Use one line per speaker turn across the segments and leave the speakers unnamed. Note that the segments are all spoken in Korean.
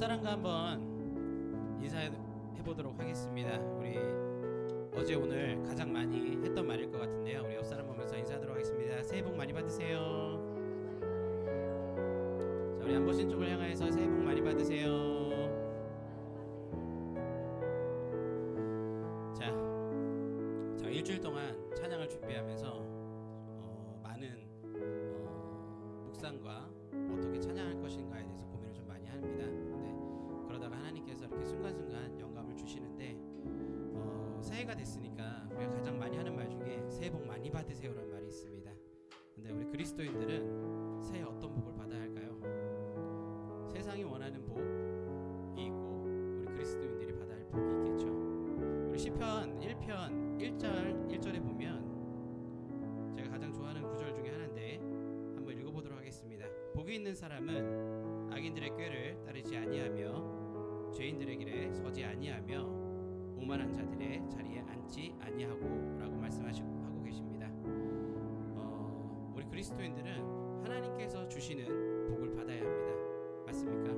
사람과 한번 인사해 보도록 하겠습니다. 우리 어제 오늘 가장 많이 했던 말일 것 같은데요. 우리 옆 사람 보면서 인사하도록 하겠습니다. 새해 복 많이 받으세요. 자, 우리 안 보신 쪽을 향해서 새해 복 많이 받으세요. 자, 일주일 동안 찬양을 준비하면서 많은 묵상과 어떻게 찬양할 것인가에 대해서 고민을 좀 많이 합니다. 근데 그러다가 하나님께서 이렇게 순간순간 영감을 주시는데 새해가 됐으니까 우리가 가장 많이 하는 말 중에 새해 복 많이 받으세요라는 말이 있습니다. 근데 우리 그리스도인들은 새해 어떤 복을 받아야 할까요? 세상이 원하는 복이 있고 우리 그리스도인들이 받아야 할 복이 있겠죠. 우리 시편 1편 1절에 보면 제가 가장 좋아하는 구절 중에 하나인데 한번 읽어보도록 하겠습니다. 복이 있는 사람은 악인들의 꾀를 따르지 아니하며 죄인들의 길에 서지 아니하며 오만한 자들의 자리에 앉지 아니하고 라고 말씀하고 계십니다. 우리 그리스도인들은 하나님께서 주시는 복을 받아야 합니다. 맞습니까?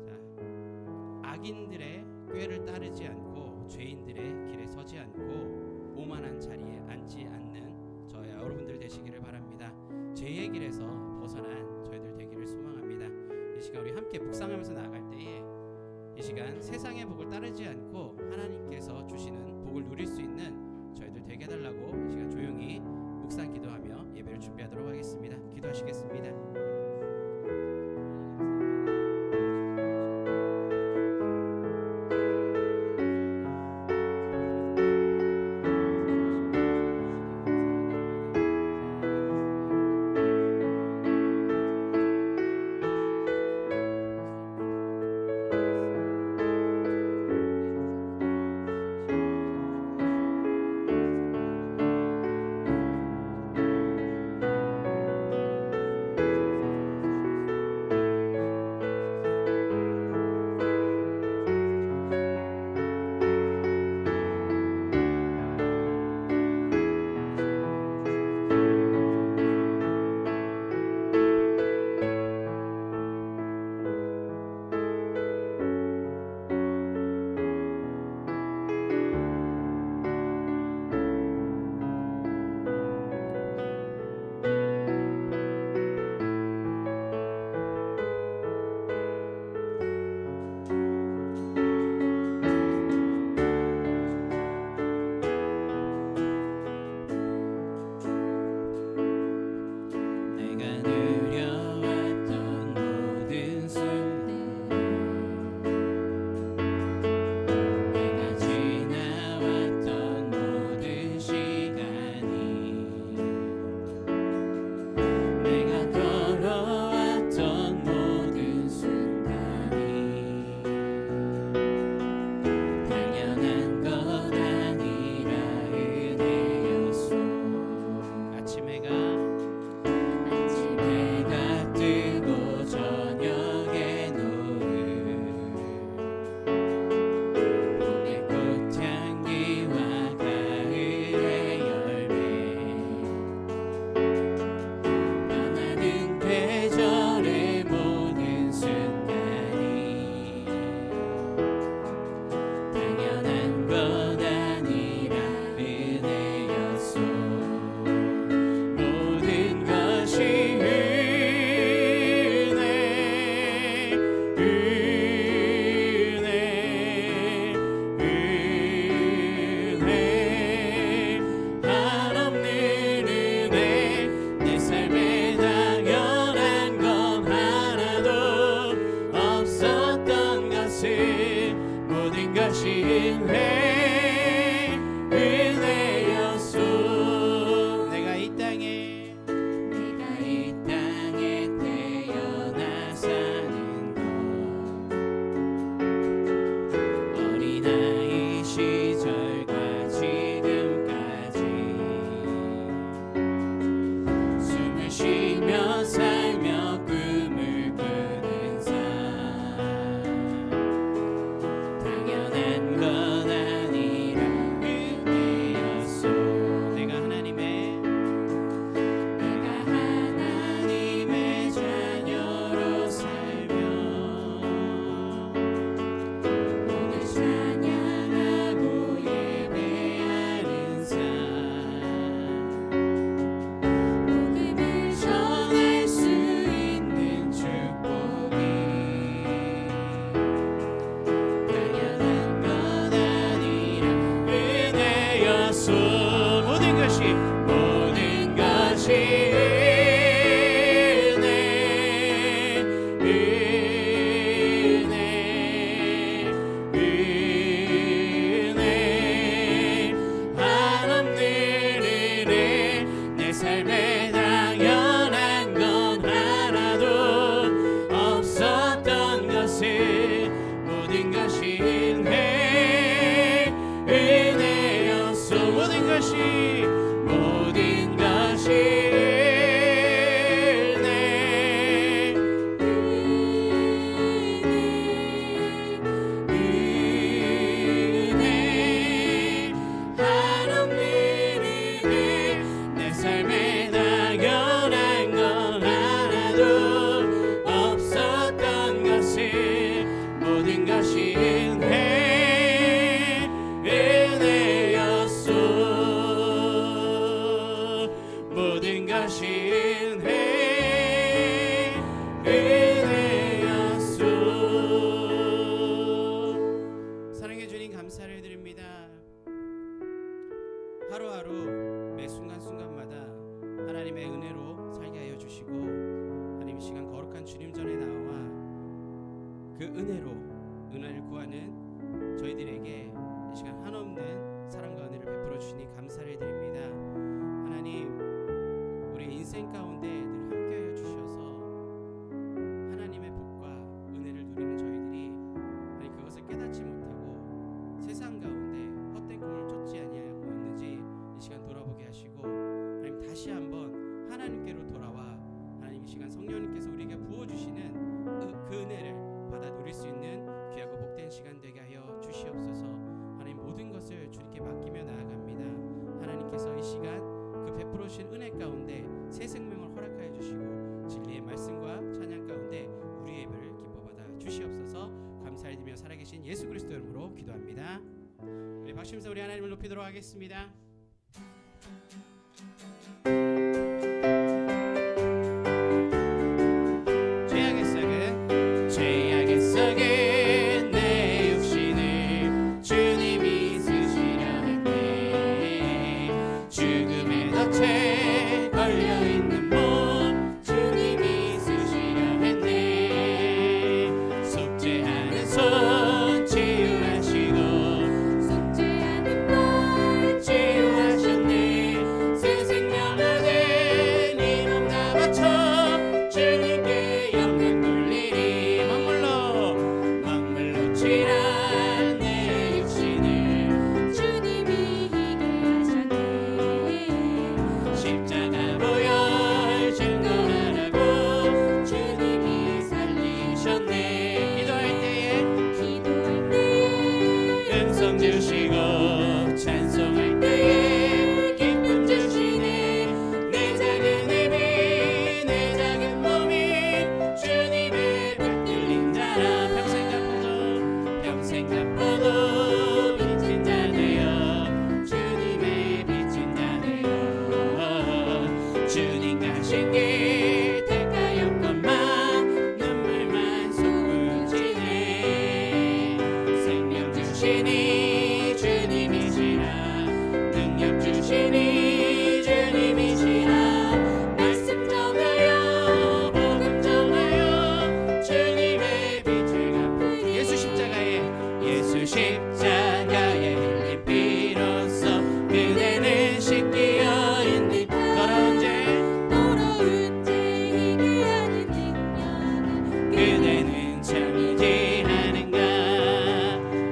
자, 악인들의 꾀를 따르지 않고 죄인들의 길에 서지 않고 오만한 자리에 앉지 않는 저와 여러분들 되시기를 바랍니다. 죄의 길에서 벗어난 저희들 되기를 소망합니다. 이 시간 우리 함께 묵상하면서 나아갈 때에 이 시간 세상의 복을 따르지 않고 하나님께서 주시는 복을 누릴 수 있는 저희들 되게 해달라고 이 시간 조용히 묵상 기도하며 예배를 준비하도록 하겠습니다. 기도하시겠습니다.
당연한 건
하루하루 매 순간순간마다 하나님의 은혜로 살게 하여 주시고, 하나님 이 시간 거룩한 주님 전에 나와 그 은혜를 구하는 저희들에게 이 시간 한없는 사랑과 은혜를 베풀어 주시니 감사를 드립니다. 하나님, 우리 인생 가운데 늘 함께하여 주셔서 하나님의 복과 은혜를 누리는 저희들이 하나님 그것을 깨닫지 못하고 세상 가운데 헛된 꿈을 쫓지 아니하고 있는지 이 시간 돌아보게 하시고, 하나님 다시 한번 하나님께로 돌아와 하나님 이 시간 성령님께서 우리에게 부어주시는 그 은혜를 받아 누릴 수 있는 귀하고 복된 시간 되게 하여 주시옵소서. 하나님 모든 것을 주님께 맡기며 나아갑니다. 하나님께서 이 시간 그 베풀어 주신 은혜 가운데 새 생명을 허락하여 주시고 진리의 말씀과 찬양 가운데 우리의 예배를 기뻐 받아 주시옵소서. 감사드리며 살아계신 예수 그리스도 이름으로 기도합니다. 우리 박심서 우리 하나님을 높이도록 하겠습니다. 죄악의 썩은 내 육신을 주님이 쓰시려 했네. 죽음의 덫에 걸려있는 몸 주님이 쓰시려 했네. 속죄하는 손 치유하시고 속죄하는 발 치유하셨네. 새 생명 얻은 이 몸 다 바쳐 주님께 영광 돌리리. 먹물로 취한 내 육신을 주님이 희게 하셨네. 십자가 보혈 증거하라고 주님이 살리셨네. 기도할 때에 은성 주시고 찬송할 때에 기쁨 주시네. 내 작은 입이 내 작은 몸이 주님의 붙들린 자라. 평생 갚아도 빚진 자 되어 주님의 빚진 자 되어 주님 가신 길 택하였건만 눈물만 솟구치네. 생명 주시니 주님이시라. 능력 주시니 주님이시라. 말씀 전하여 복음 전하여 주님의 빛을 갚으리. 예수 십자가에 흘린 피로써 그대는 씻기어 있는 더러운 죄 희게 하는 능력은 그대는 참이지 하는가.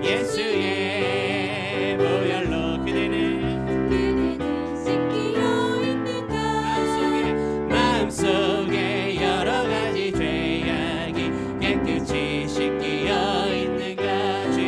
예수의 보혈로 그대는 씻기어 있는가. 마음속에 여러 가지 죄악이 깨끗이 씻기어 있는가. 주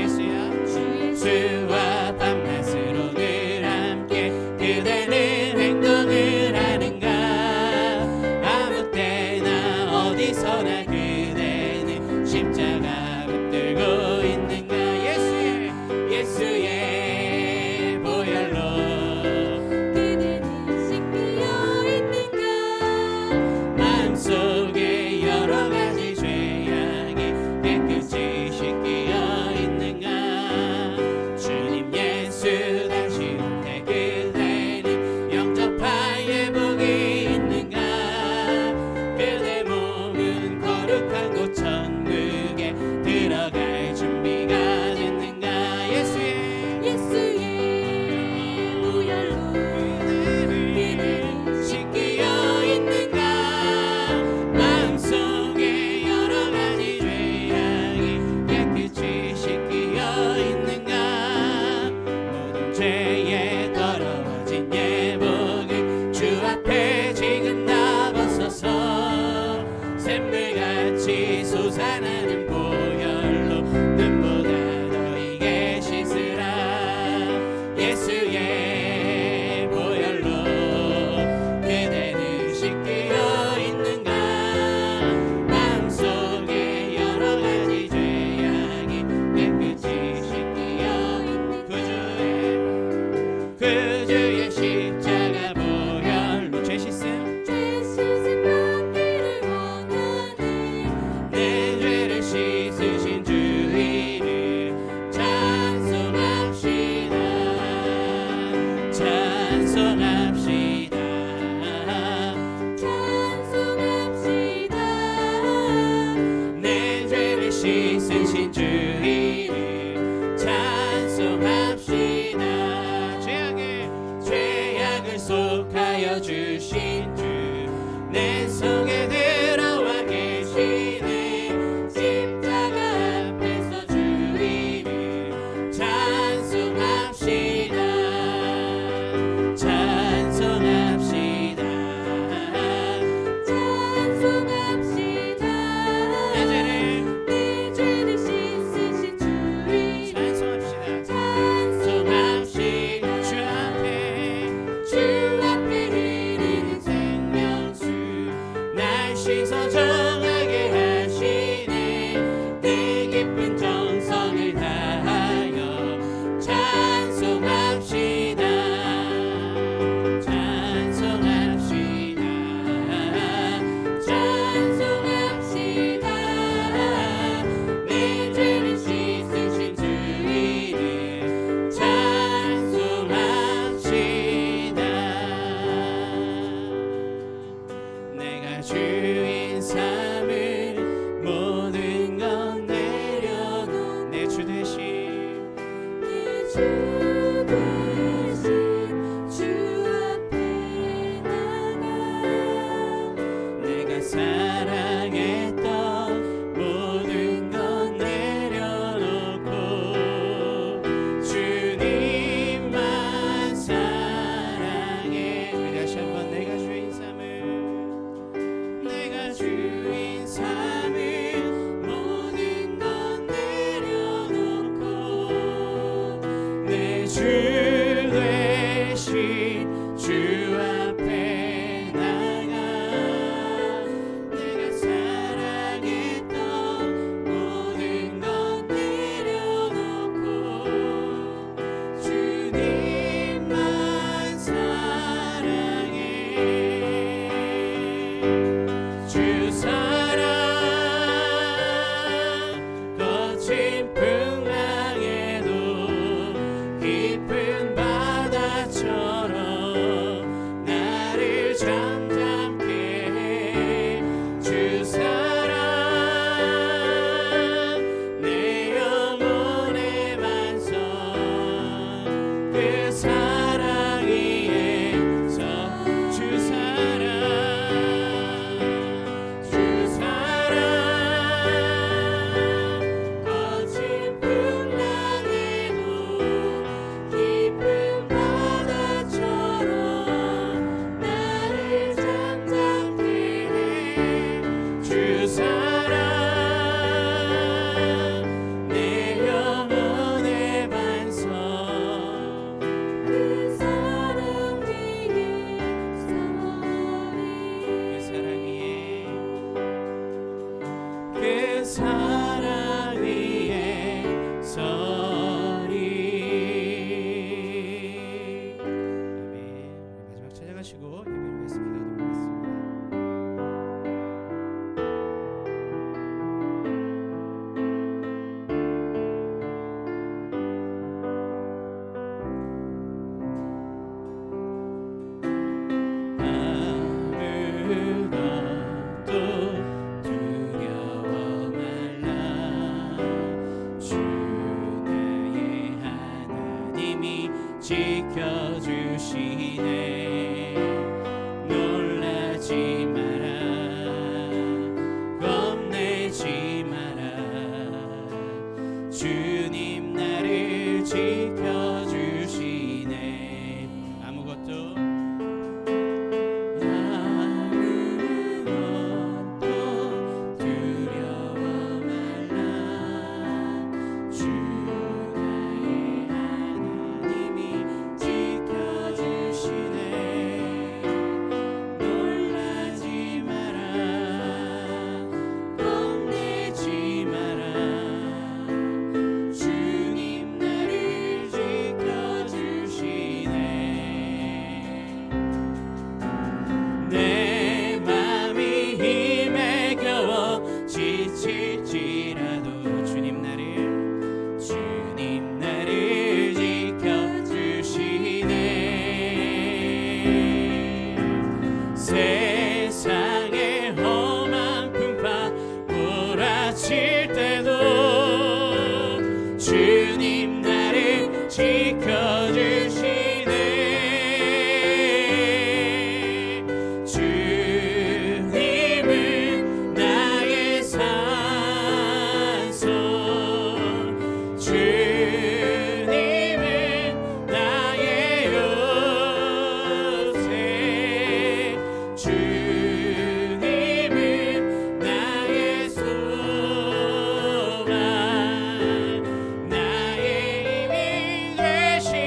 되신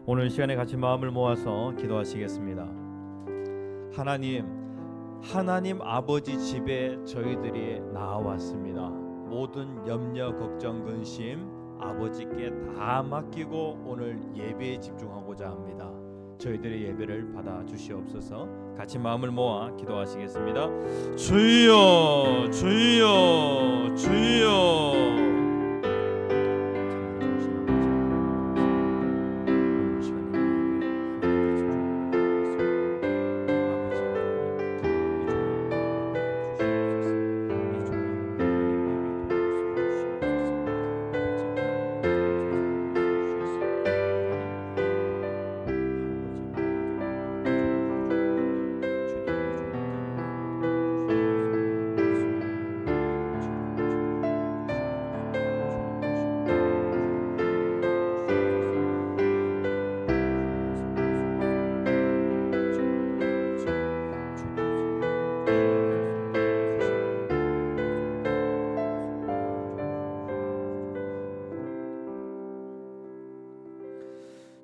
오늘 시간에 같이 마음을 모아서 기도하시겠습니다. 하나님 아버지 집에 저희들이 나와왔습니다. 모든 염려, 걱정, 근심 아버지께 다 맡기고 오늘 예배에 집중하고자 합니다. 저희들의 예배를 받아 주시옵소서. 같이 마음을 모아 기도하시겠습니다. 주여, 주여, 주여.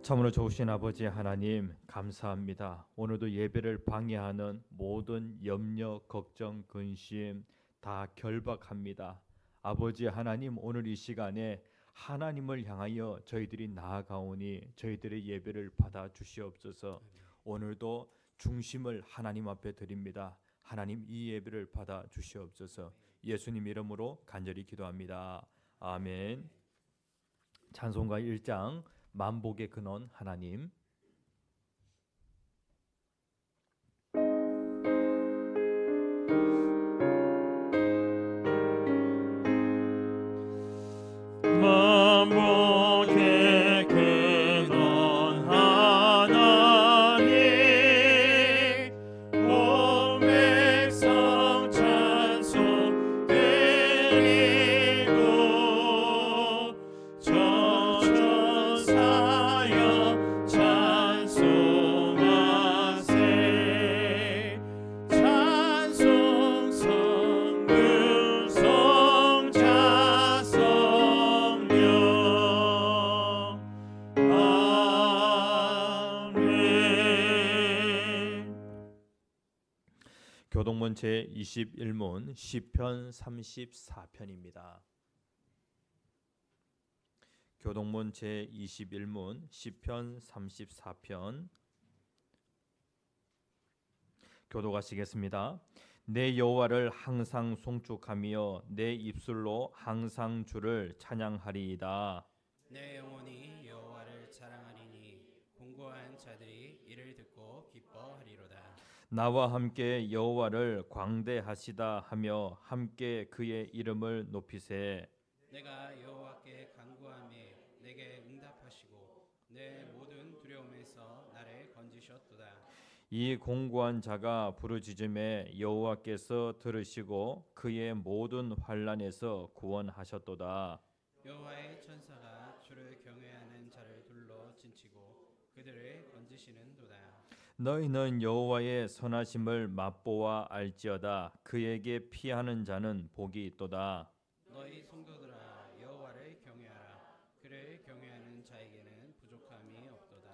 참으로 좋으신 아버지 하나님 감사합니다. 오늘도 예배를 방해하는 모든 염려, 걱정, 근심 다 결박합니다. 아버지 하나님, 오늘 이 시간에 하나님을 향하여 저희들이 나아가오니 저희들의 예배를 받아 주시옵소서. 오늘도 중심을 하나님 앞에 드립니다. 하나님, 이 예배를 받아 주시옵소서. 예수님 이름으로 간절히 기도합니다. 아멘. 찬송가 1장 만복의 근원 하나님. 만복의 근원 하나님, 온 백성 찬송 드리고 저천사여 찬송하세. 찬송 성부 성자 성령. 아멘. 교동문 제21문 시편 34편입니다. 교동문 제21문 시편 34편 교도하시겠습니다. 내 여호와를 항상 송축하며 내 입술로 항상 주를 찬양하리이다.
내 영혼이 여호와를 자랑하리니 공고한 자들이 이를 듣고 기뻐하리로다.
나와 함께 여호와를 광대하시다 하며 함께 그의 이름을 높이세.
내가 여호와께 간구하매 내게 응답하시고 내 모든 두려움에서 나를 건지셨도다.
이 공고한 자가 부르짖음에 여호와께서 들으시고 그의 모든 환난에서 구원하셨도다.
여호와의 천사가 주를 경외하는 자를 둘러 진치고 그들을 건지시는도다.
너희는 여호와의 선하심을 맛보아 알지어다. 그에게 피하는 자는 복이 있도다.
너희 성도들아 여호와를 경외하라. 그를 경외하는 자에게는 부족함이 없도다.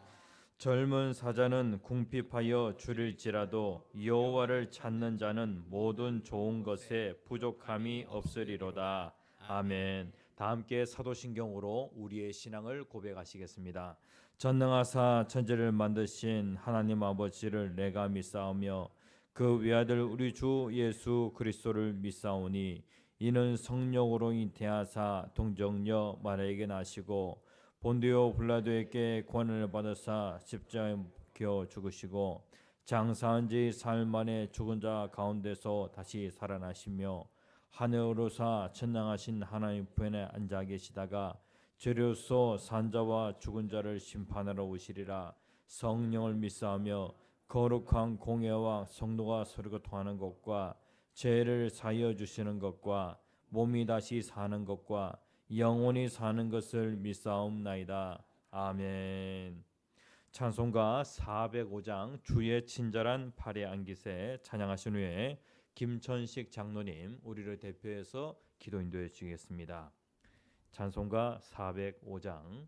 젊은 사자는 궁핍하여 줄일지라도 여호와를 찾는 자는 모든 좋은 것에 부족함이 없으리로다. 아멘. 다 함께 사도신경으로 우리의 신앙을 고백하시겠습니다. 전능하사 천지를 만드신 하나님 아버지를 내가 믿사오며 그 외아들 우리 주 예수 그리스도를 믿사오니 이는 성령으로 잉태하사 동정녀 마리아에게 나시고 본디오 빌라도에게 권한을 받으사 십자가에 겨 죽으시고 장사한 지 사흘 만에 죽은 자 가운데서 다시 살아나시며 하늘로사 전능하신 하나님 편에 앉아 계시다가 죄로서 산자와 죽은 자를 심판하러 오시리라. 성령을 믿사오며 거룩한 공예와 성도가 서로 통하는 것과 죄를 사하여 주시는 것과 몸이 다시 사는 것과 영원히 사는 것을 믿사옵나이다. 아멘. 찬송가 405장 주의 친절한 팔에 안기세 찬양하신 후에 김천식 장로님 우리를 대표해서 기도 인도해 주시겠습니다. 찬송가 405장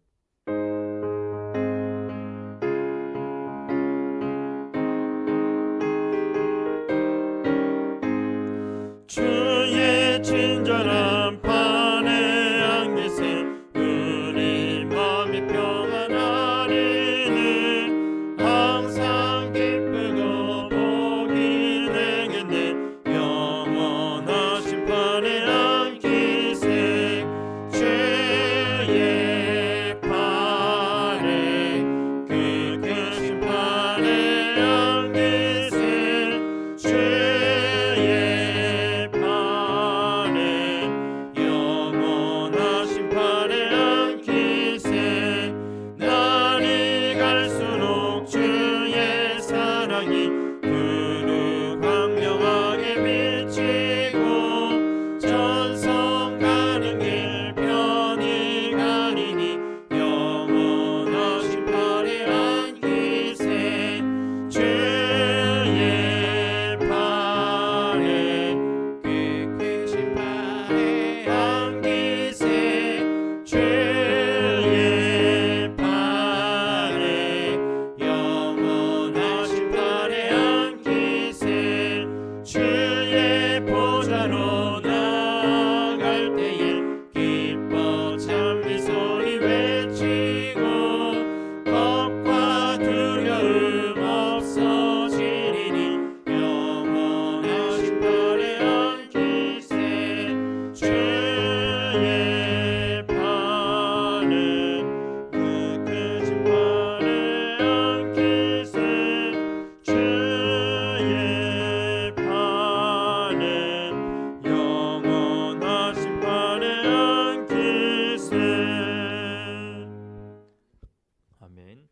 아멘.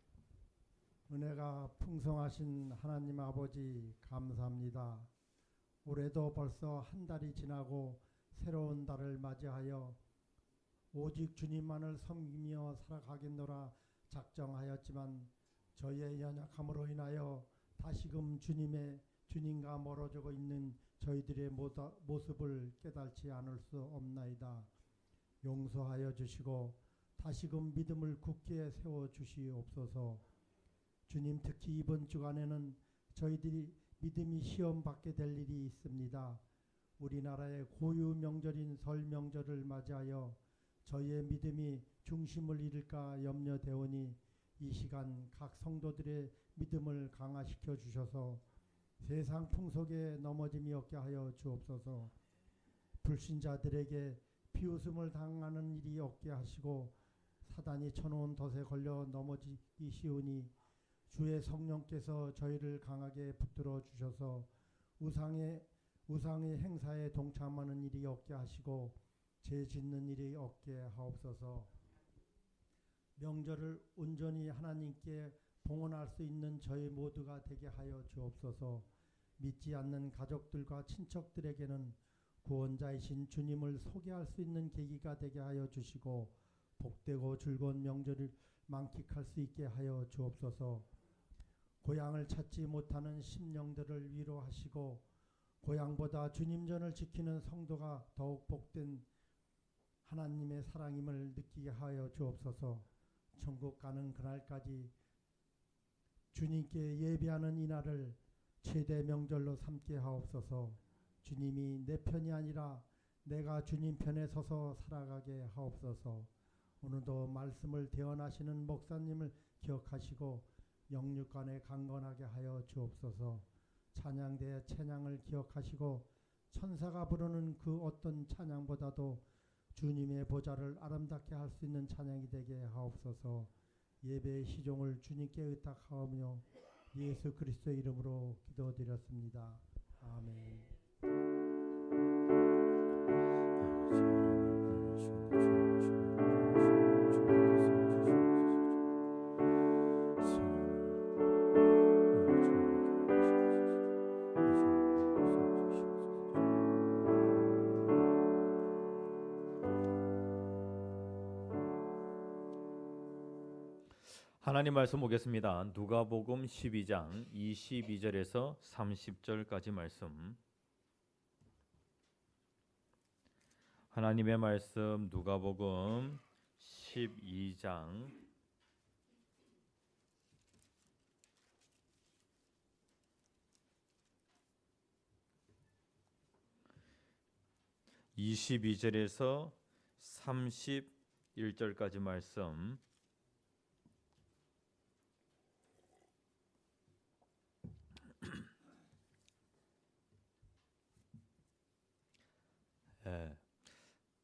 은혜가 풍성하신 하나님 아버지 감사합니다. 올해도 벌써 한 달이 지나고 새로운 달을 맞이하여 오직 주님만을 섬기며 살아가겠노라 작정하였지만 저희의 연약함으로 인하여 다시금 주님과 멀어지고 있는 저희들의 모습을 깨닫지 않을 수 없나이다. 용서하여 주시고 다시금 믿음을 굳게 세워 주시옵소서. 주님, 특히 이번 주간에는 저희들이 믿음이 시험 받게 될 일이 있습니다. 우리나라의 고유 명절인 설 명절을 맞이하여 저희의 믿음이 중심을 잃을까 염려되오니 이 시간 각 성도들의 믿음을 강화시켜 주셔서 세상 풍속에 넘어짐이 없게 하여 주옵소서. 불신자들에게 비웃음을 당하는 일이 없게 하시고 사단이 쳐놓은 덫에 걸려 넘어지기 쉬우니 주의 성령께서 저희를 강하게 붙들어 주셔서 우상의 행사에 동참하는 일이 없게 하시고 죄 짓는 일이 없게 하옵소서. 명절을 온전히 하나님께 봉헌할 수 있는 저희 모두가 되게 하여 주옵소서. 믿지 않는 가족들과 친척들에게는 구원자이신 주님을 소개할 수 있는 계기가 되게 하여 주시고 복되고 즐거운 명절을 만끽할 수 있게 하여 주옵소서. 고향을 찾지 못하는 심령들을 위로하시고 고향보다 주님 전을 지키는 성도가 더욱 복된 하나님의 사랑임을 느끼게 하여 주옵소서. 천국 가는 그날까지 주님께 예배하는 이날을 최대 명절로 삼게 하옵소서. 주님이 내 편이 아니라 내가 주님 편에 서서 살아가게 하옵소서. 오늘도 말씀을 대언하시는 목사님을 기억하시고 영육간에 강건하게 하여 주옵소서. 찬양대의 찬양을 기억하시고 천사가 부르는 그 어떤 찬양보다도 주님의 보좌를 아름답게 할 수 있는 찬양이 되게 하옵소서. 예배의 시종을 주님께 의탁하오며 예수 그리스도의 이름으로 기도드렸습니다. 아멘.
하나님 말씀 보겠습니다. 누가복음 12장 22절에서 30절까지 말씀. 하나님의 말씀 누가복음 12장 22절에서 31절까지 말씀.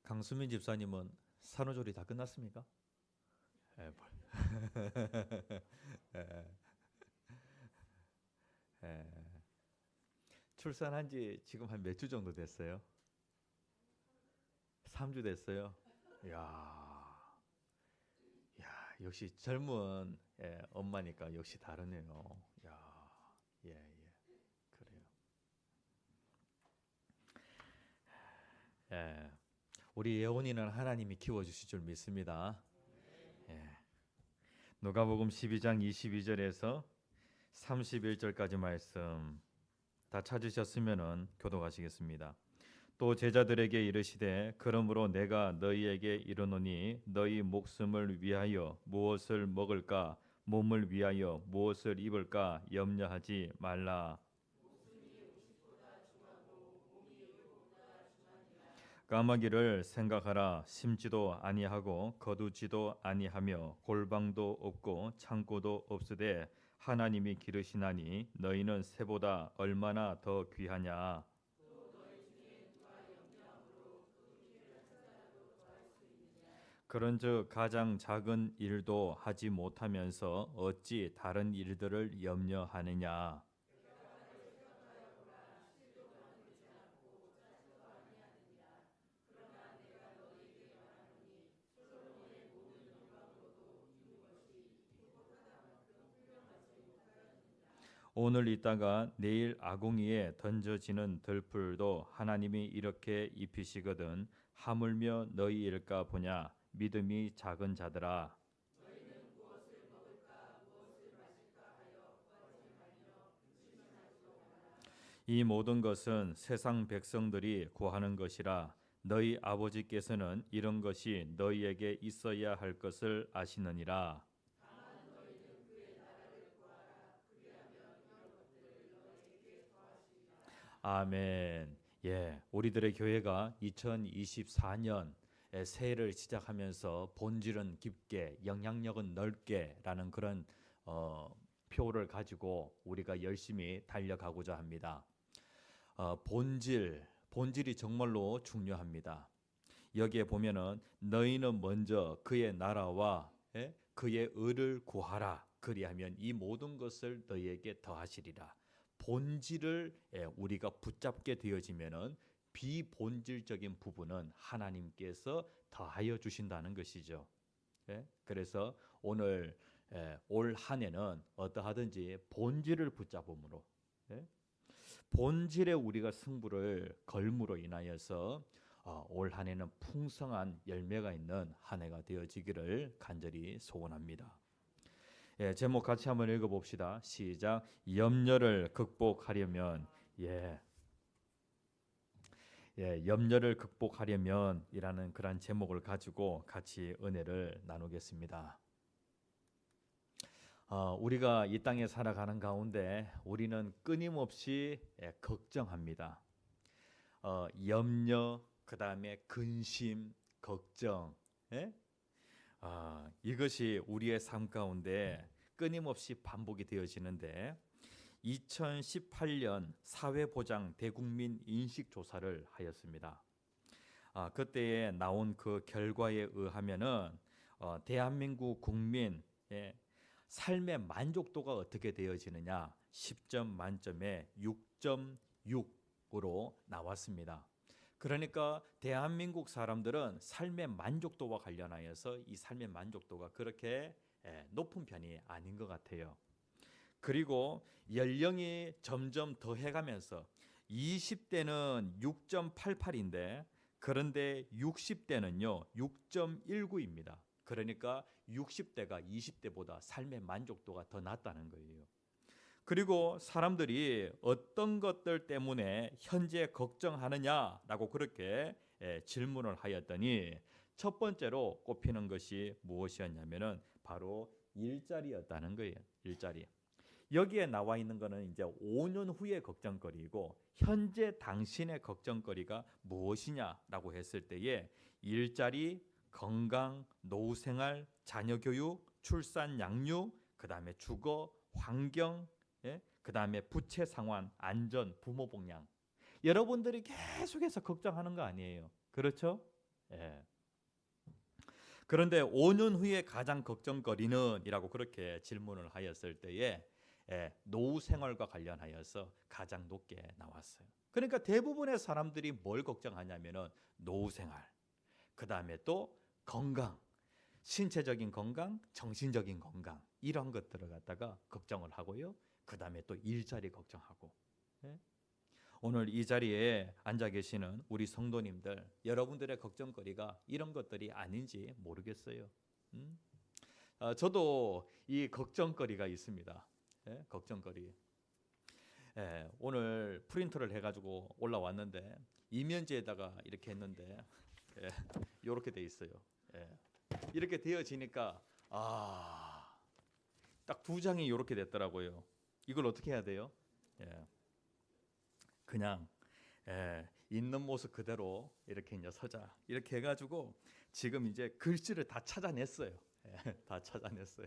강수민 집사님은 산후조리 다 끝났습니까? 출산한 지 지금 한 몇 주 정도 됐어요? 3주 됐어요? 야, 역시 젊은 엄마니까 역시 다르네요. 그래요. 우리 예원이는 하나님이 키워주실 줄 믿습니다. 누가복음 12장 22절에서 31절까지 말씀 다 찾으셨으면 교독하시겠습니다. 또 제자들에게 이르시되 그러므로 내가 너희에게 이르노니 너희 목숨을 위하여 무엇을 먹을까 몸을 위하여 무엇을 입을까 염려하지 말라. 까마귀를 생각하라. 심지도 아니하고 거두지도 아니하며 골방도 없고 창고도 없으되 하나님이 기르시나니 너희는 새보다 얼마나 더 귀하냐. 그런즉 가장 작은 일도 하지 못하면서 어찌 다른 일들을 염려하느냐. 오늘 있다가 내일 아궁이에 던져지는 들풀도 하나님이 이렇게 입히시거든 하물며 너희일까 보냐 믿음이 작은 자들아. 이 모든 것은 세상 백성들이 구하는 것이라 너희 아버지께서는 이런 것이 너희에게 있어야 할 것을 아시느니라. 아멘. 예, 우리들의 교회가 2024년 새해를 시작하면서 본질은 깊게, 영향력은 넓게라는 그런 표를 가지고 우리가 열심히 달려가고자 합니다. 본질이 정말로 중요합니다. 여기에 보면은 너희는 먼저 그의 나라와 그의 의를 구하라. 그리하면 이 모든 것을 너희에게 더하시리라. 본질을 우리가 붙잡게 되어지면은 비본질적인 부분은 하나님께서 더하여 주신다는 것이죠. 그래서 오늘 올 한 해는 어떠하든지 본질을 붙잡음으로 본질에 우리가 승부를 걸므로 인하여서 올 한 해는 풍성한 열매가 있는 한 해가 되어지기를 간절히 소원합니다. 제목 같이 한번 읽어봅시다. 시작. 염려를 극복하려면 염려를 극복하려면 이라는 그런 제목을 가지고 같이 은혜를 나누겠습니다. 우리가 이 땅에 살아가는 가운데 우리는 끊임없이 걱정합니다. 염려, 그 다음에 근심, 걱정, 이것이 우리의 삶 가운데 끊임없이 반복이 되어지는데 2018년 사회보장 대국민 인식조사를 하였습니다. 그때에 나온 그 결과에 의하면은 대한민국 국민 삶의 만족도가 어떻게 되어지느냐 10점 만점에 6.6으로 나왔습니다. 그러니까 대한민국 사람들은 삶의 만족도와 관련하여서 이 삶의 만족도가 그렇게 높은 편이 아닌 것 같아요. 그리고 연령이 점점 더해가면서 20대는 6.88인데 그런데 60대는요 6.19입니다. 그러니까 60대가 20대보다 삶의 만족도가 더 낮다는 거예요. 그리고 사람들이 어떤 것들 때문에 현재 걱정하느냐라고 그렇게 질문을 하였더니 첫 번째로 꼽히는 것이 무엇이었냐면은 바로 일자리였다는 거예요. 일자리. 여기에 나와 있는 거는 이제 5년 후의 걱정거리이고 현재 당신의 걱정거리가 무엇이냐라고 했을 때에 일자리, 건강, 노후생활, 자녀교육, 출산, 양육, 그 다음에 주거, 환경, 그 다음에 부채 상환, 안전, 부모 복양. 여러분들이 계속해서 걱정하는 거 아니에요. 그렇죠? 그런데 5년 후에 가장 걱정거리는 이라고 그렇게 질문을 하였을 때에 노후 생활과 관련하여서 가장 높게 나왔어요. 그러니까 대부분의 사람들이 뭘 걱정하냐면은 노후 생활, 그 다음에 또 건강, 신체적인 건강, 정신적인 건강 이런 것들을 갖다가 걱정을 하고요. 그 다음에 또 일자리 걱정하고. 오늘 이 자리에 앉아 계시는 우리 성도님들, 여러분들의 걱정거리가 이런 것들이 아닌지 모르겠어요. 저도 이 걱정거리가 있습니다. 걱정거리. 오늘 프린터를 해가지고 올라왔는데 이면지에다가 이렇게 했는데 이렇게 돼 있어요. 이렇게 되어지니까 딱 2장이 이렇게 됐더라고요. 이걸 어떻게 해야 돼요? 그냥 있는 모습 그대로 이렇게 이제 서자 이렇게 해가지고 지금 이제 글씨를 다 찾아냈어요. 다 찾아냈어요.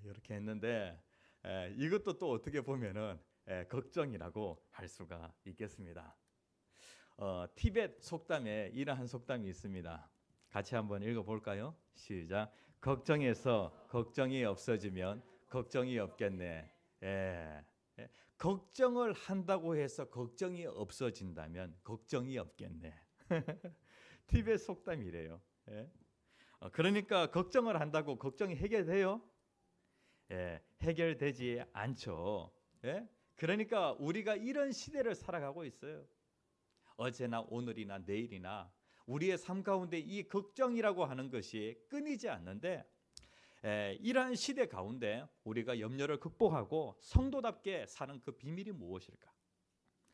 이렇게 했는데 이것도 또 어떻게 보면은 걱정이라고 할 수가 있겠습니다. 티벳 속담에 이러한 속담이 있습니다. 같이 한번 읽어볼까요? 시작. 걱정에서 걱정이 없어지면 걱정이 없겠네. 걱정을 한다고 해서 걱정이 없어진다면 걱정이 없겠네. 티벳 속담이래요. 그러니까 걱정을 한다고 걱정이 해결돼요? 해결되지 않죠. 예? 그러니까 우리가 이런 시대를 살아가고 있어요. 어제나 오늘이나 내일이나 우리의 삶 가운데 이 걱정이라고 하는 것이 끊이지 않는데, 이러한 시대 가운데 우리가 염려를 극복하고 성도답게 사는 그 비밀이 무엇일까?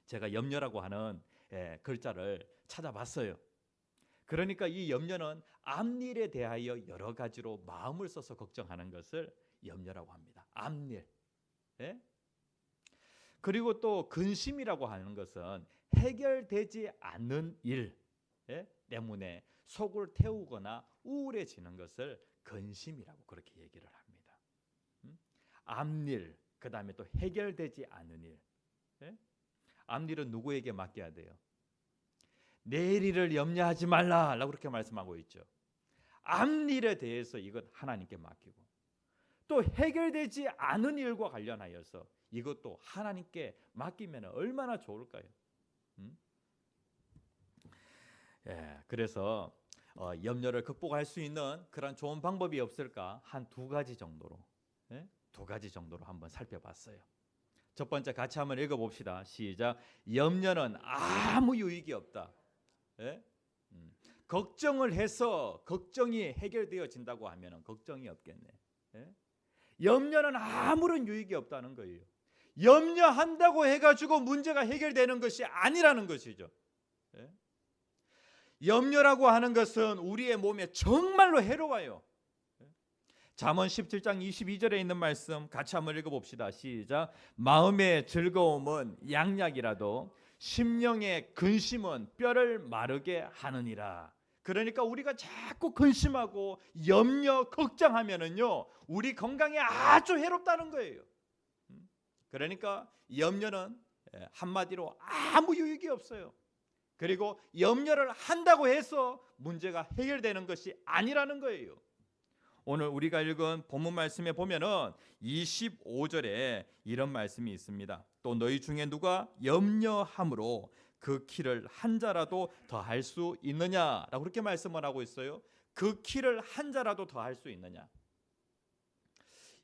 제가 염려라고 하는 글자를 찾아봤어요. 그러니까 이 염려는 앞일에 대하여 여러 가지로 마음을 써서 걱정하는 것을 염려라고 합니다. 앞일. 그리고 또 근심이라고 하는 것은 해결되지 않는 일 때문에 속을 태우거나 우울해지는 것을 근심이라고 그렇게 얘기를 합니다. 앞일, 그 다음에 또 해결되지 않은 일. 앞일은 누구에게 맡겨야 돼요? 내일 일을 염려하지 말라라고 그렇게 말씀하고 있죠. 앞일에 대해서 이것 하나님께 맡기고, 또 해결되지 않은 일과 관련하여서 이것도 하나님께 맡기면 얼마나 좋을까요? 그래서 염려를 극복할 수 있는 그런 좋은 방법이 없을까? 한 두 가지 정도로 한번 살펴봤어요. 첫 번째 같이 한번 읽어봅시다. 시작. 염려는 아무 유익이 없다. 걱정을 해서 걱정이 해결되어진다고 하면 걱정이 없겠네. 염려는 아무런 유익이 없다는 거예요. 염려한다고 해가지고 문제가 해결되는 것이 아니라는 것이죠. 염려라고 하는 것은 우리의 몸에 정말로 해로워요. 잠언 17장 22절에 있는 말씀 같이 한번 읽어봅시다. 시작. 마음의 즐거움은 양약이라도 심령의 근심은 뼈를 마르게 하느니라. 그러니까 우리가 자꾸 근심하고 염려, 걱정하면은요, 우리 건강에 아주 해롭다는 거예요. 그러니까 염려는 한마디로 아무 유익이 없어요. 그리고 염려를 한다고 해서 문제가 해결되는 것이 아니라는 거예요. 오늘 우리가 읽은 본문 말씀에 보면은 25절에 이런 말씀이 있습니다. 또 너희 중에 누가 염려함으로 그 키를 한 자라도 더 할 수 있느냐라고 그렇게 말씀을 하고 있어요. 그 키를 한 자라도 더 할 수 있느냐.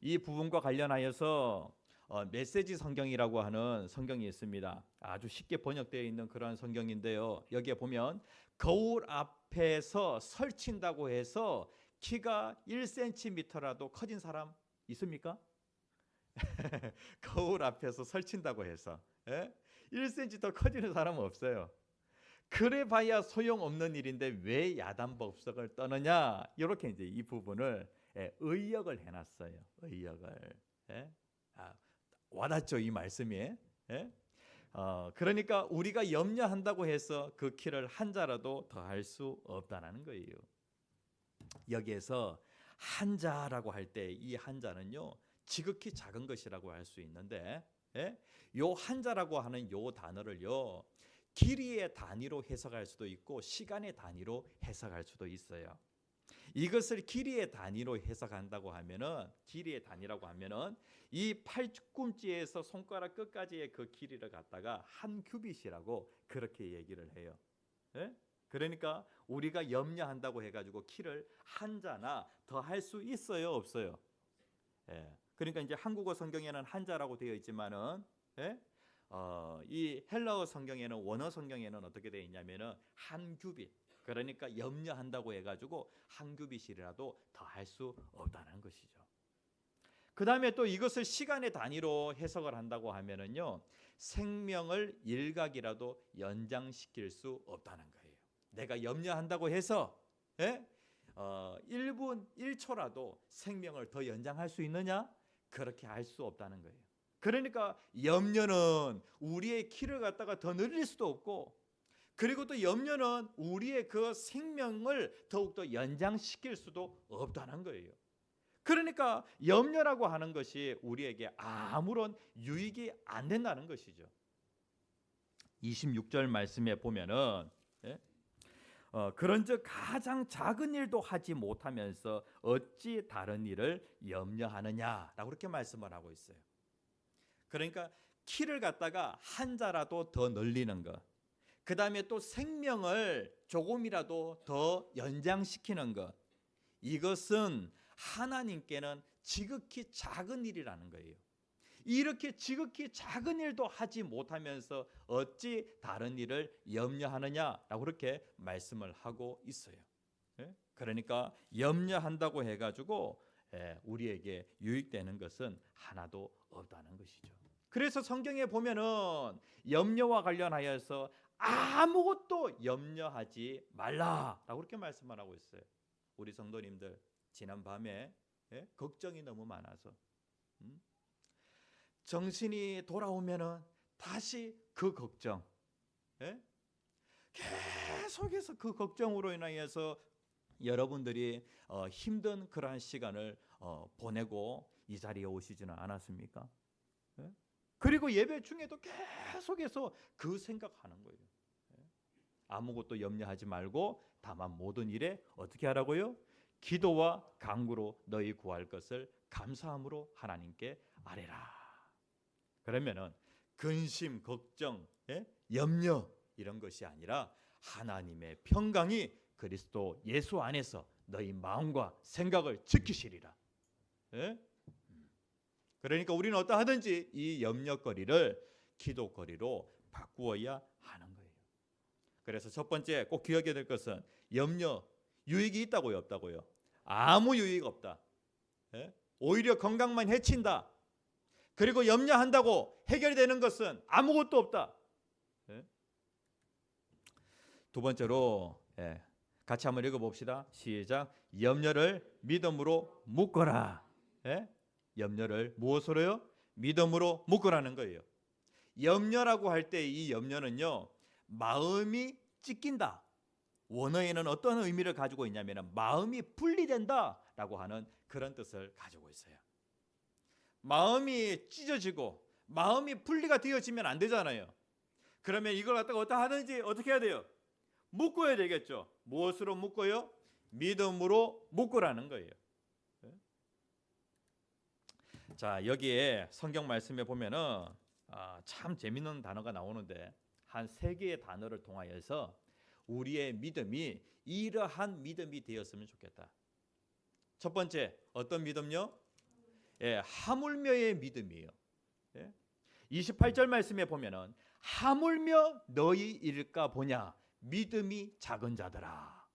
이 부분과 관련하여서 메시지 성경이라고 하는 성경이 있습니다. 아주 쉽게 번역되어 있는 그런 성경인데요. 여기에 보면 거울 앞에서 설친다고 해서 키가 1cm라도 커진 사람 있습니까? 거울 앞에서 설친다고 해서 1cm 더 커지는 사람은 없어요. 그래봐야 소용없는 일인데 왜 야단법석을 떠느냐? 이렇게 이제 이 부분을 의역을 해놨어요. 의역을. 와닿죠, 이 말씀이. 그러니까 우리가 염려한다고 해서 그 키를 한 자라도 더 할 수 없다는 거예요. 여기에서 한자라고 할 때 이 한자는요, 지극히 작은 것이라고 할 수 있는데, 요 한자라고 하는 요 단어를요, 길이의 단위로 해석할 수도 있고 시간의 단위로 해석할 수도 있어요. 이것을 길이의 단위로 해석한다고 하면은, 길이의 단위라고 하면은 이 팔꿈치에서 손가락 끝까지의 그 길이를 갖다가 한 규빗이라고 그렇게 얘기를 해요. 그러니까 우리가 염려한다고 해가지고 키를 한자나 더 할 수 있어요, 없어요? 그러니까 이제 한국어 성경에는 한자라고 되어 있지만은, 이 헬라어 성경에는, 원어 성경에는 어떻게 되어 있냐면은 한 규빗. 그러니까 염려한다고 해가지고 한 규빗이라도 더 할 수 없다는 것이죠. 그 다음에 또 이것을 시간의 단위로 해석을 한다고 하면은요, 생명을 일각이라도 연장시킬 수 없다는 거예요. 내가 염려한다고 해서 1분 1초라도 생명을 더 연장할 수 있느냐? 그렇게 할 수 없다는 거예요. 그러니까 염려는 우리의 키를 갖다가 더 늘릴 수도 없고, 그리고 또 염려는 우리의 그 생명을 더욱더 연장시킬 수도 없다는 거예요. 그러니까 염려라고 하는 것이 우리에게 아무런 유익이 안 된다는 것이죠. 26절 말씀에 보면은 그런즉 가장 작은 일도 하지 못하면서 어찌 다른 일을 염려하느냐라고 그렇게 말씀을 하고 있어요. 그러니까 키를 갖다가 한 자라도 더 늘리는 것, 그 다음에 또 생명을 조금이라도 더 연장시키는 것, 이것은 하나님께는 지극히 작은 일이라는 거예요. 이렇게 지극히 작은 일도 하지 못하면서 어찌 다른 일을 염려하느냐라고 그렇게 말씀을 하고 있어요. 그러니까 염려한다고 해가지고 우리에게 유익되는 것은 하나도 없다는 것이죠. 그래서 성경에 보면은 염려와 관련하여서 아무것도 염려하지 말라라고 그렇게 말씀을 하고 있어요. 우리 성도님들 지난 밤에 걱정이 너무 많아서 정신이 돌아오면은 다시 그 걱정, 계속해서 그 걱정으로 인하여서 여러분들이 힘든 그러한 시간을 보내고 이 자리에 오시지는 않았습니까? 그리고 예배 중에도 계속해서 그 생각하는 거예요. 아무것도 염려하지 말고 다만 모든 일에 어떻게 하라고요? 기도와 간구로 너희 구할 것을 감사함으로 하나님께 아뢰라. 그러면은 근심, 걱정, 염려 이런 것이 아니라 하나님의 평강이 그리스도 예수 안에서 너희 마음과 생각을 지키시리라. 그러니까 우리는 어떠하든지 이 염려거리를 기도거리로 바꾸어야 하는 거예요. 그래서 첫 번째 꼭 기억해야 될 것은 염려 유익이 있다고요, 없다고요? 아무 유익 없다. 오히려 건강만 해친다. 그리고 염려한다고 해결이 되는 것은 아무것도 없다. 두 번째로 같이 한번 읽어봅시다. 시작. 염려를 믿음으로 묶어라. 염려를 무엇으로요? 믿음으로 묶으라는 거예요. 염려라고 할 때 이 염려는요, 마음이 찢긴다. 원어에는 어떤 의미를 가지고 있냐면 마음이 분리된다라고 하는 그런 뜻을 가지고 있어요. 마음이 찢어지고 마음이 분리가 되어지면 안 되잖아요. 그러면 이걸 갖다가 어떻게 해야 돼요? 묶어야 되겠죠. 무엇으로 묶어요? 믿음으로 묶으라는 거예요. 자, 여기에 성경 말씀에 보면은 참 재밌는 단어가 나오는데 한 3개의 단어를 통하여서 우리의 믿음이 이러한 믿음이 되었으면 좋겠다. 첫 번째 어떤 믿음요? 하물며의 믿음이에요. 28절 말씀에 보면은 하물며 너희 일까 보냐 믿음이 작은 자들아.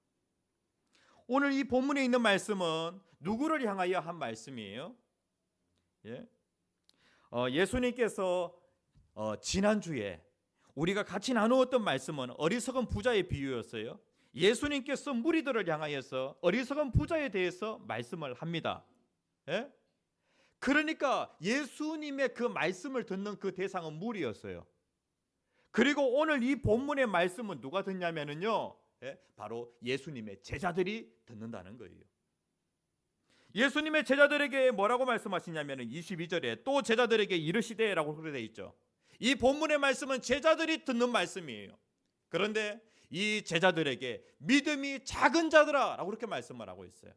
오늘 이 본문에 있는 말씀은 누구를 향하여 한 말씀이에요? 예수님께서 지난주에 우리가 같이 나누었던 말씀은 어리석은 부자의 비유였어요. 예수님께서 무리들을 향하여서 어리석은 부자에 대해서 말씀을 합니다. 그러니까 예수님의 그 말씀을 듣는 그 대상은 무리였어요. 그리고 오늘 이 본문의 말씀은 누가 듣냐면요, 바로 예수님의 제자들이 듣는다는 거예요. 예수님의 제자들에게 뭐라고 말씀하시냐면 22절에 또 제자들에게 이르시되라고 그렇게 되어 있죠. 이 본문의 말씀은 제자들이 듣는 말씀이에요. 그런데 이 제자들에게 믿음이 작은 자들아 라고 그렇게 말씀을 하고 있어요.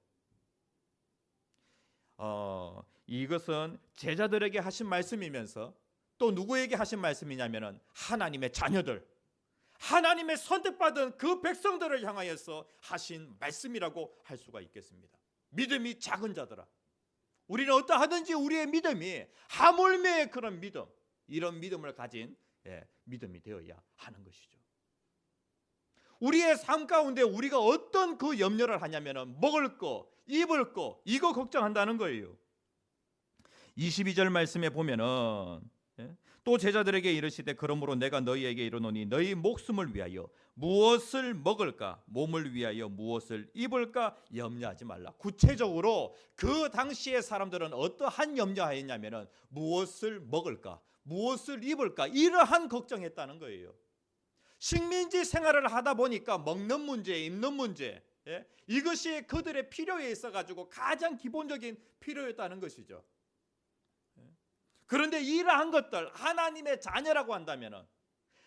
이것은 제자들에게 하신 말씀이면서 또 누구에게 하신 말씀이냐면 하나님의 자녀들, 하나님의 선택받은 그 백성들을 향하여서 하신 말씀이라고 할 수가 있겠습니다. 믿음이 작은 자들아. 우리는 어떠하든지 우리의 믿음이 하물며의 그런 믿음, 이런 믿음을 가진 믿음이 되어야 하는 것이죠. 우리의 삶 가운데 우리가 어떤 그 염려를 하냐면 먹을 거, 입을 거, 이거 걱정한다는 거예요. 22절 말씀에 보면은 또 제자들에게 이르시되 그러므로 내가 너희에게 이르노니 너희 목숨을 위하여 무엇을 먹을까, 몸을 위하여 무엇을 입을까 염려하지 말라. 구체적으로 그 당시의 사람들은 어떠한 염려하였냐면은 무엇을 먹을까, 무엇을 입을까 이러한 걱정했다는 거예요. 식민지 생활을 하다 보니까 먹는 문제, 입는 문제, 이것이 그들의 필요에 있어 가지고 가장 기본적인 필요였다는 것이죠. 그런데 이러한 것들, 하나님의 자녀라고 한다면은,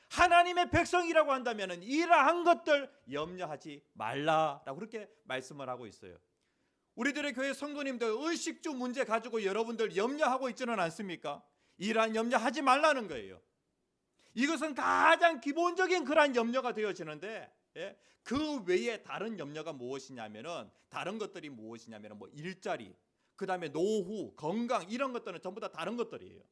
하나님의 백성이라고 한다면은 이러한 것들 염려하지 말라라고 그렇게 말씀을 하고 있어요. 우리들의 교회 성도님들 의식주 문제 가지고 여러분들 염려하고 있지는 않습니까? 이러한 염려하지 말라는 거예요. 이것은 가장 기본적인 그러한 염려가 되어지는데, 그 외에 다른 염려가 무엇이냐면은, 다른 것들이 무엇이냐면은 일자리, 그 다음에 노후, 건강 이런 것들은 전부 다 다른 것들이에요.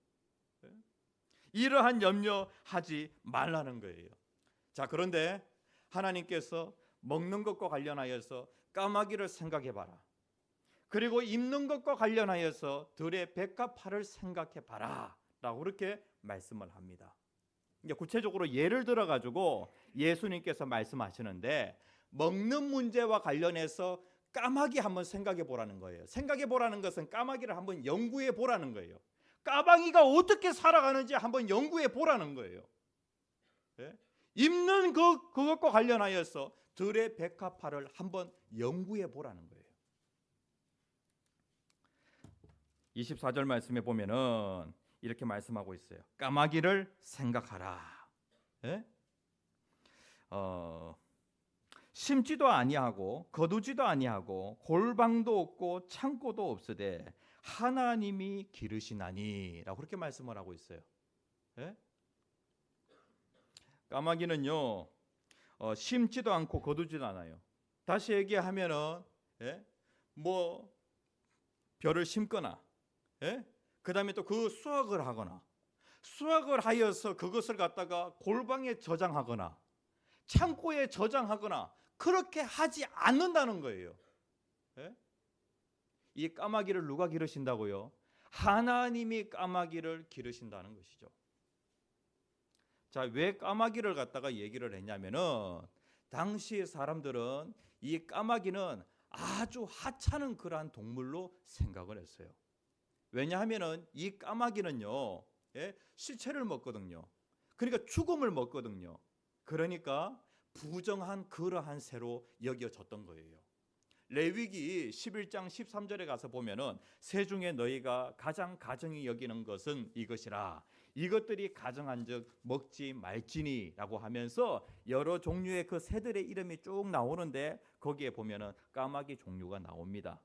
이러한 염려하지 말라는 거예요. 자, 그런데 하나님께서 먹는 것과 관련하여서 까마귀를 생각해 봐라. 그리고 입는 것과 관련하여서 들의 백합화를 생각해 봐라 라고 그렇게 말씀을 합니다. 이제 구체적으로 예를 들어 가지고 예수님께서 말씀하시는데 먹는 문제와 관련해서 까마귀 한번 생각해 보라는 거예요. 생각해 보라는 것은 까마귀를 한번 연구해 보라는 거예요. 까마귀가 어떻게 살아가는지 한번 연구해 보라는 거예요. 예? 입는 그것과 관련하여서 들의 백합화를 한번 연구해 보라는 거예요. 24절 말씀에 보면은 이렇게 말씀하고 있어요. 까마귀를 생각하라. 예? 심지도 아니하고 거두지도 아니하고 골방도 없고 창고도 없으되 하나님이 기르시나니라고 그렇게 말씀을 하고 있어요. 예? 까마귀는요 심지도 않고 거두지도 않아요. 다시 얘기하면은 뭐 벼를 심거나 그 다음에 또 그 수확을 하거나 수확을 하여서 그것을 갖다가 골방에 저장하거나 창고에 저장하거나 그렇게 하지 않는다는 거예요. 이 까마귀를 누가 기르신다고요? 하나님이 까마귀를 기르신다는 것이죠. 자, 왜 까마귀를 갖다가 얘기를 했냐면은 당시 사람들은 이 까마귀는 아주 하찮은 그러한 동물로 생각을 했어요. 왜냐하면은 이 까마귀는요 시체를 먹거든요. 그러니까 죽음을 먹거든요. 그러니까 부정한 그러한 새로 여겨졌던 거예요. 레위기 11장 13절에 가서 보면은 새 중에 너희가 가장 가증히 여기는 것은 이것이라. 이것들이 가증한즉 먹지 말지니라고 하면서 여러 종류의 그 새들의 이름이 쭉 나오는데 거기에 보면은 까마귀 종류가 나옵니다.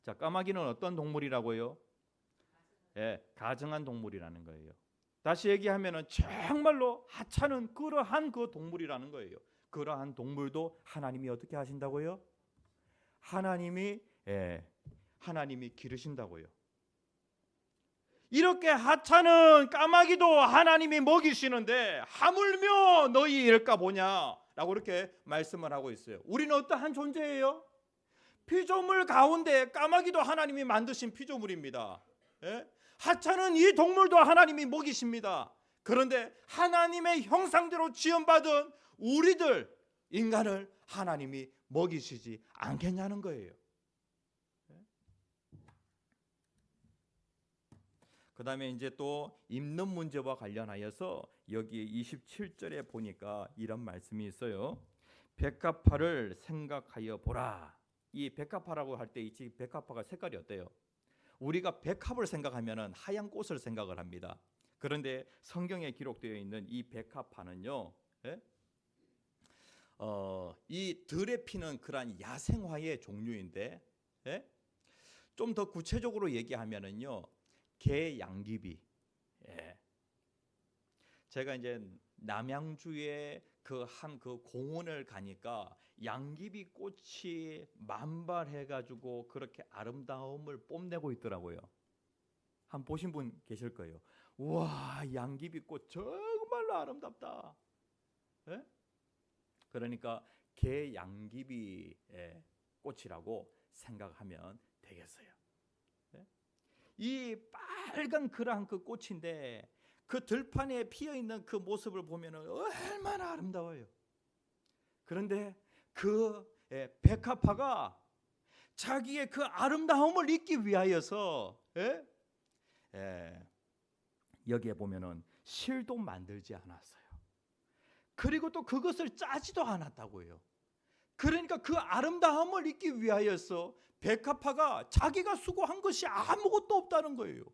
자, 까마귀는 어떤 동물이라고요? 가증한 동물이라는 거예요. 다시 얘기하면은 정말로 하찮은 그러한 그 동물이라는 거예요. 그러한 동물도 하나님이 어떻게 하신다고요? 하나님이 기르신다고요. 이렇게 하찮은 까마귀도 하나님이 먹이시는데 하물며 너희일까 보냐라고 이렇게 말씀을 하고 있어요. 우리는 어떠한 존재예요? 피조물 가운데 까마귀도 하나님이 만드신 피조물입니다. 하찮은 이 동물도 하나님이 먹이십니다. 그런데 하나님의 형상대로 지음받은 우리들 인간을 하나님이 먹이시지 않겠냐는 거예요. 그 다음에 이제 또 입는 문제와 관련하여서 여기 27절에 보니까 이런 말씀이 있어요. 백합화를 생각하여 보라. 이 백합화라고 할 때 이 백합화가 색깔이 어때요? 우리가 백합을 생각하면은 하얀 꽃을 생각을 합니다. 그런데 성경에 기록되어 있는 이 백합화는요, 이 들에 피는 그러한 야생화의 종류인데, 좀 더 구체적으로 얘기하면은요, 개 양귀비. 제가 이제 남양주에 그 공원을 가니까 양귀비 꽃이 만발해가지고 그렇게 아름다움을 뽐내고 있더라고요. 한번 보신 분 계실 거예요. 우와, 양귀비 꽃 정말로 아름답다. 그러니까 개 양귀비 꽃이라고 생각하면 되겠어요. 이 빨간 그러한 그 꽃인데 그 들판에 피어 있는 그 모습을 보면은 얼마나 아름다워요. 그런데 그 백합화가 자기의 그 아름다움을 잊기 위하여서 여기에 보면은 실도 만들지 않았어요. 그리고 또 그것을 짜지도 않았다고요. 그러니까 그 아름다움을 잊기 위하여서 백합화가 자기가 수고한 것이 아무것도 없다는 거예요.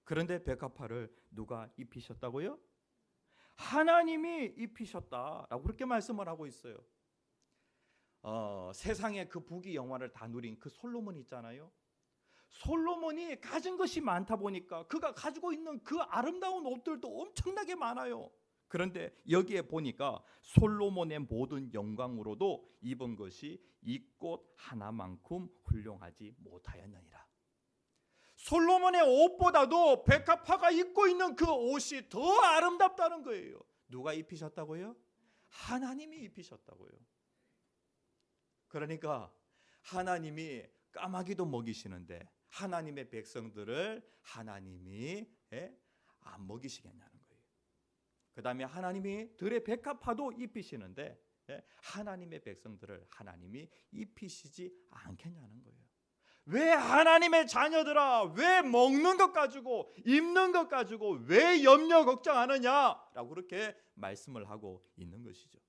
그런데 백합화를 누가 입히셨다고요? 하나님이 입히셨다라고 그렇게 말씀을 하고 있어요. 세상의 그 부귀 영화를 다 누린 그 솔로몬 있잖아요. 솔로몬이 가진 것이 많다 보니까 그가 가지고 있는 그 아름다운 옷들도 엄청나게 많아요. 그런데 여기에 보니까 솔로몬의 모든 영광으로도 입은 것이 이 꽃 하나만큼 훌륭하지 못하였느니라. 솔로몬의 옷보다도 백합화가 입고 있는 그 옷이 더 아름답다는 거예요. 누가 입히셨다고요? 하나님이 입히셨다고요. 그러니까 하나님이 까마귀도 먹이시는데 하나님의 백성들을 하나님이 안 먹이시겠냐는 거예요. 그 다음에 하나님이 들의 백합화도 입히시는데 하나님의 백성들을 하나님이 입히시지 않겠냐는 거예요. 왜 하나님의 자녀들아, 왜 먹는 것 가지고 입는 것 가지고 왜 염려 걱정하느냐라고 그렇게 말씀을 하고 있는 것이죠.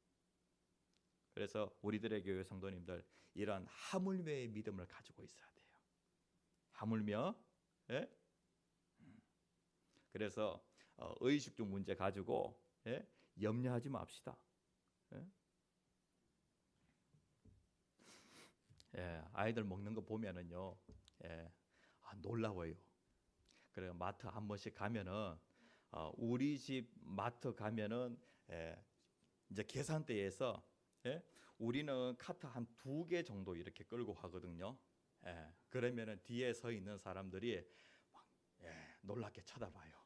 그래서 우리들의 교회 성도님들 이런 하물며의 믿음을 가지고 있어야 돼요. 하물며. 그래서 의식주 문제 가지고 염려하지 맙시다. 아이들 먹는 거 보면은요, 놀라워요. 그래서 마트 한 번씩 가면은 우리 집 마트 가면은 이제 계산대에서 우리는 카트 한 2개 정도 이렇게 끌고 가거든요. 그러면은 뒤에 서 있는 사람들이 막, 놀랍게 쳐다봐요.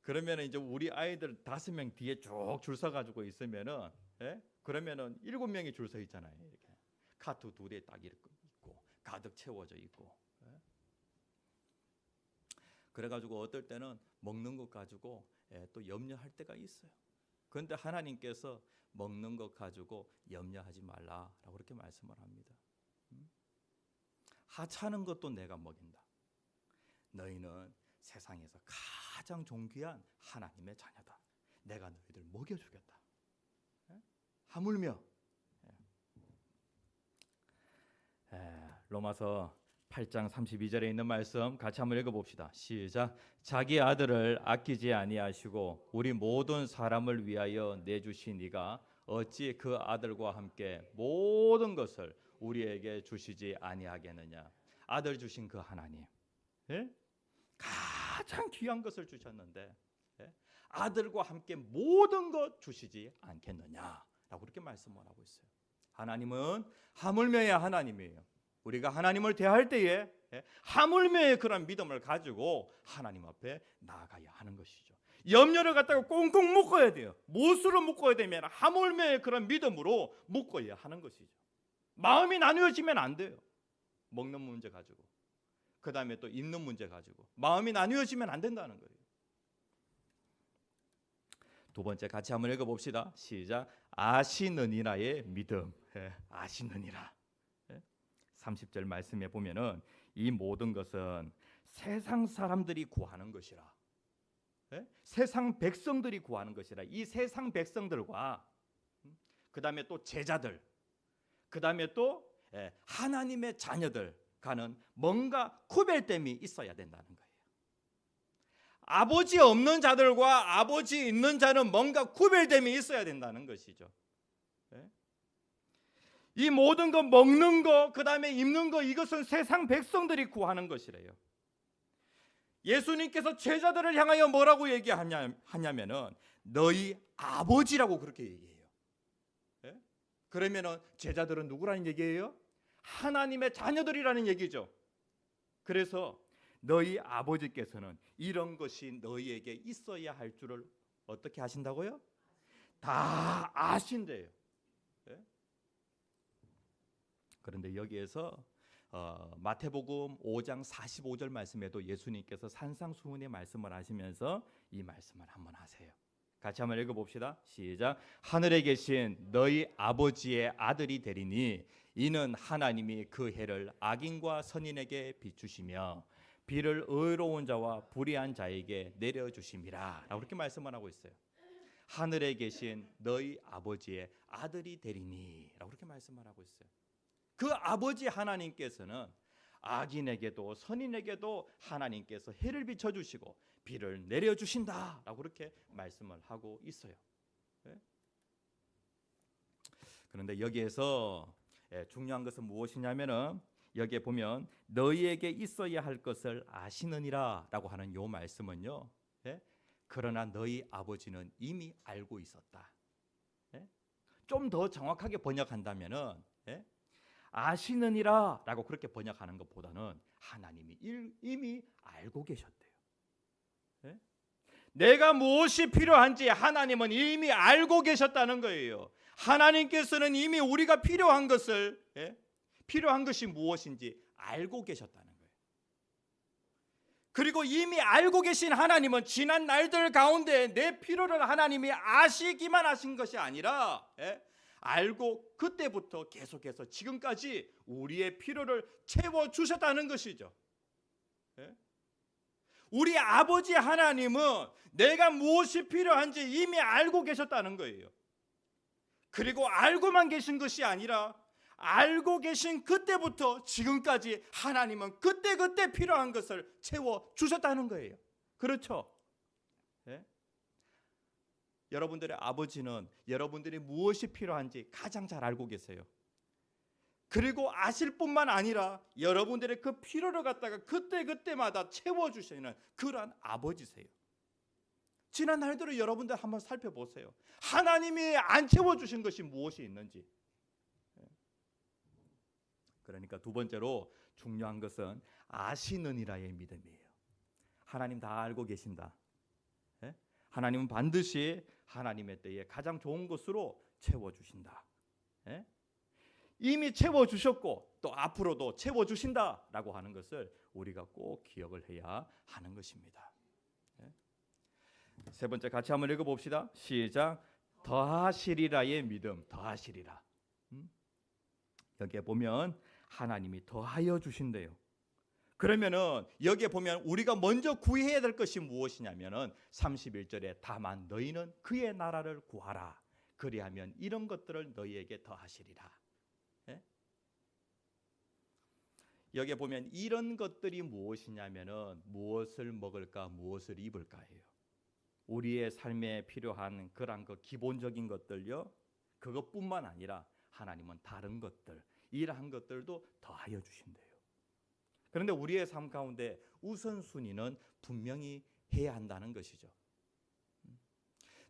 그러면은 이제 우리 아이들 5명 뒤에 쭉 줄 서 가지고 있으면은 그러면은 7명이 줄 서 있잖아요. 이렇게 카트 2대 딱 이렇게 있고 가득 채워져 있고. 그래가지고 어떨 때는 먹는 것 가지고 또 염려할 때가 있어요. 그런데 하나님께서 먹는 것 가지고 염려하지 말라라고 그렇게 말씀을 합니다. 하찮은 것도 내가 먹인다. 너희는 세상에서 가장 존귀한 하나님의 자녀다. 내가 너희들 먹여주겠다. 하물며 로마서 8장 32절에 있는 말씀 같이 한번 읽어봅시다. 시작. 자기 아들을 아끼지 아니하시고 우리 모든 사람을 위하여 내주신 이가 어찌 그 아들과 함께 모든 것을 우리에게 주시지 아니하겠느냐. 아들 주신 그 하나님, 가장 귀한 것을 주셨는데 아들과 함께 모든 것 주시지 않겠느냐라고 그렇게 말씀을 하고 있어요. 하나님은 하물며의 하나님이에요. 우리가 하나님을 대할 때에 하물며의 그런 믿음을 가지고 하나님 앞에 나아가야 하는 것이죠. 염려를 갖다가 꽁꽁 묶어야 돼요. 무엇으로 묶어야 되면 하물며의 그런 믿음으로 묶어야 하는 것이죠. 마음이 나뉘어지면 안 돼요. 먹는 문제 가지고, 그 다음에 또 입는 문제 가지고 마음이 나뉘어지면 안 된다는 거예요. 두 번째 같이 한번 읽어봅시다. 시작. 아시느니라의 믿음. 아시느니라. 30절 말씀에 보면은 이 모든 것은 세상 사람들이 구하는 것이라. 세상 백성들이 구하는 것이라. 이 세상 백성들과 그 다음에 또 제자들, 그 다음에 또 하나님의 자녀들 가는 뭔가 구별됨이 있어야 된다는 거예요. 아버지 없는 자들과 아버지 있는 자는 뭔가 구별됨이 있어야 된다는 것이죠. 이 모든 거 먹는 거, 그 다음에 입는 거, 이것은 세상 백성들이 구하는 것이래요. 예수님께서 제자들을 향하여 뭐라고 얘기하냐면은 너희 아버지라고 그렇게 얘기해요. 그러면은 제자들은 누구라는 얘기예요? 하나님의 자녀들이라는 얘기죠. 그래서 너희 아버지께서는 이런 것이 너희에게 있어야 할 줄을 어떻게 하신다고요? 다 아신대요. 그런데 여기에서 마태복음 5장 45절 말씀에도 예수님께서 산상수훈의 말씀을 하시면서 이 말씀을 한번 하세요. 같이 한번 읽어봅시다. 시작. 하늘에 계신 너희 아버지의 아들이 되리니 이는 하나님이 그 해를 악인과 선인에게 비추시며 비를 의로운 자와 불의한 자에게 내려주심이라 라고 그렇게 말씀을 하고 있어요. 하늘에 계신 너희 아버지의 아들이 되리니 라고 그렇게 말씀을 하고 있어요. 그 아버지 하나님께서는 악인에게도 선인에게도 하나님께서 해를 비춰주시고 비를 내려주신다라고 그렇게 말씀을 하고 있어요. 그런데 여기에서 중요한 것은 무엇이냐면은 여기에 보면 너희에게 있어야 할 것을 아시느니라 라고 하는 요 말씀은요, 그러나 너희 아버지는 이미 알고 있었다. 좀 더 정확하게 번역한다면은 아시느니라라고 그렇게 번역하는 것보다는 하나님이 이미 알고 계셨대요. 내가 무엇이 필요한지 하나님은 이미 알고 계셨다는 거예요. 하나님께서는 이미 우리가 필요한 것이 무엇인지 알고 계셨다는 거예요. 그리고 이미 알고 계신 하나님은 지난 날들 가운데 내 필요를 하나님이 아시기만 하신 것이 아니라 알고 그때부터 계속해서 지금까지 우리의 필요를 채워주셨다는 것이죠. 우리 아버지 하나님은 내가 무엇이 필요한지 이미 알고 계셨다는 거예요. 그리고 알고만 계신 것이 아니라 알고 계신 그때부터 지금까지 하나님은 그때그때 필요한 것을 채워주셨다는 거예요. 그렇죠? 여러분들의 아버지는 여러분들이 무엇이 필요한지 가장 잘 알고 계세요. 그리고 아실 뿐만 아니라 여러분들의 그 필요를 갖다가 그때그때마다 채워주시는 그러한 아버지세요. 지난 날들을 여러분들 한번 살펴보세요. 하나님이 안 채워주신 것이 무엇이 있는지. 그러니까 두 번째로 중요한 것은 아시느니라의 믿음이에요. 하나님 다 알고 계신다. 하나님은 반드시 하나님의 때에 가장 좋은 것으로 채워주신다. 이미 채워주셨고 또 앞으로도 채워주신다라고 하는 것을 우리가 꼭 기억을 해야 하는 것입니다. 세 번째 같이 한번 읽어봅시다. 시작. 더하시리라의 믿음. 더하시리라. 여기에 보면 하나님이 더하여 주신대요. 그러면은 여기에 보면 우리가 먼저 구해야 될 것이 무엇이냐면은 31절에 다만 너희는 그의 나라를 구하라. 그리하면 이런 것들을 너희에게 더하시리라. 여기에 보면 이런 것들이 무엇이냐면은 무엇을 먹을까 무엇을 입을까예요. 우리의 삶에 필요한 그런 그 기본적인 것들요. 그것뿐만 아니라 하나님은 다른 것들 이러한 것들도 더하여 주신대요. 그런데 우리의 삶 가운데 우선순위는 분명히 해야 한다는 것이죠.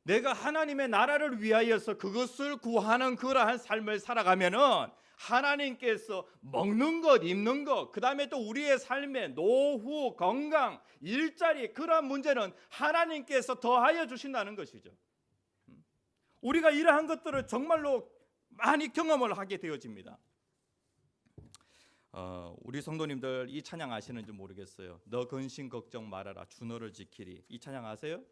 내가 하나님의 나라를 위하여서 그것을 구하는 그러한 삶을 살아가면은 하나님께서 먹는 것, 입는 것, 그 다음에 또 우리의 삶의 노후, 건강, 일자리 그러한 문제는 하나님께서 더하여 주신다는 것이죠. 우리가 이러한 것들을 정말로 많이 경험을 하게 되어집니다. 우리 성도님들 이 찬양 아시는지 모르겠어요. 너 근심 걱정 말아라 주 너를 지키리. 이 찬양 아세요?